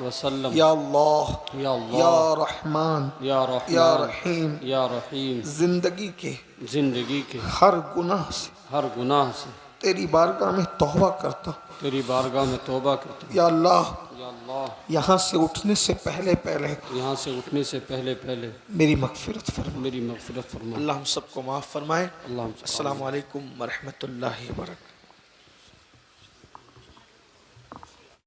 B: वसल्लम।
C: या अल्लाह
B: या अल्लाह
C: या रहमान
B: या
C: या
B: रहमान
C: रहीम
B: या रहीम
C: जिंदगी के
B: हर
C: गुनाह से
B: तेरी
C: बारगाह में तौबा करता हूँ।
B: तेरी बारगाह में तौबा करता हूँ।
C: या अल्लाह
B: या अल्लाह
C: यहाँ से उठने से पहले मेरी मगफिरत फरमा।
B: फरमा।
C: अल्लाह हम सबको माफ़ फरमाए।
B: अल्लाह
C: अस्सलामु अलैकुम व रहमतुल्लाहि व बरकातहू।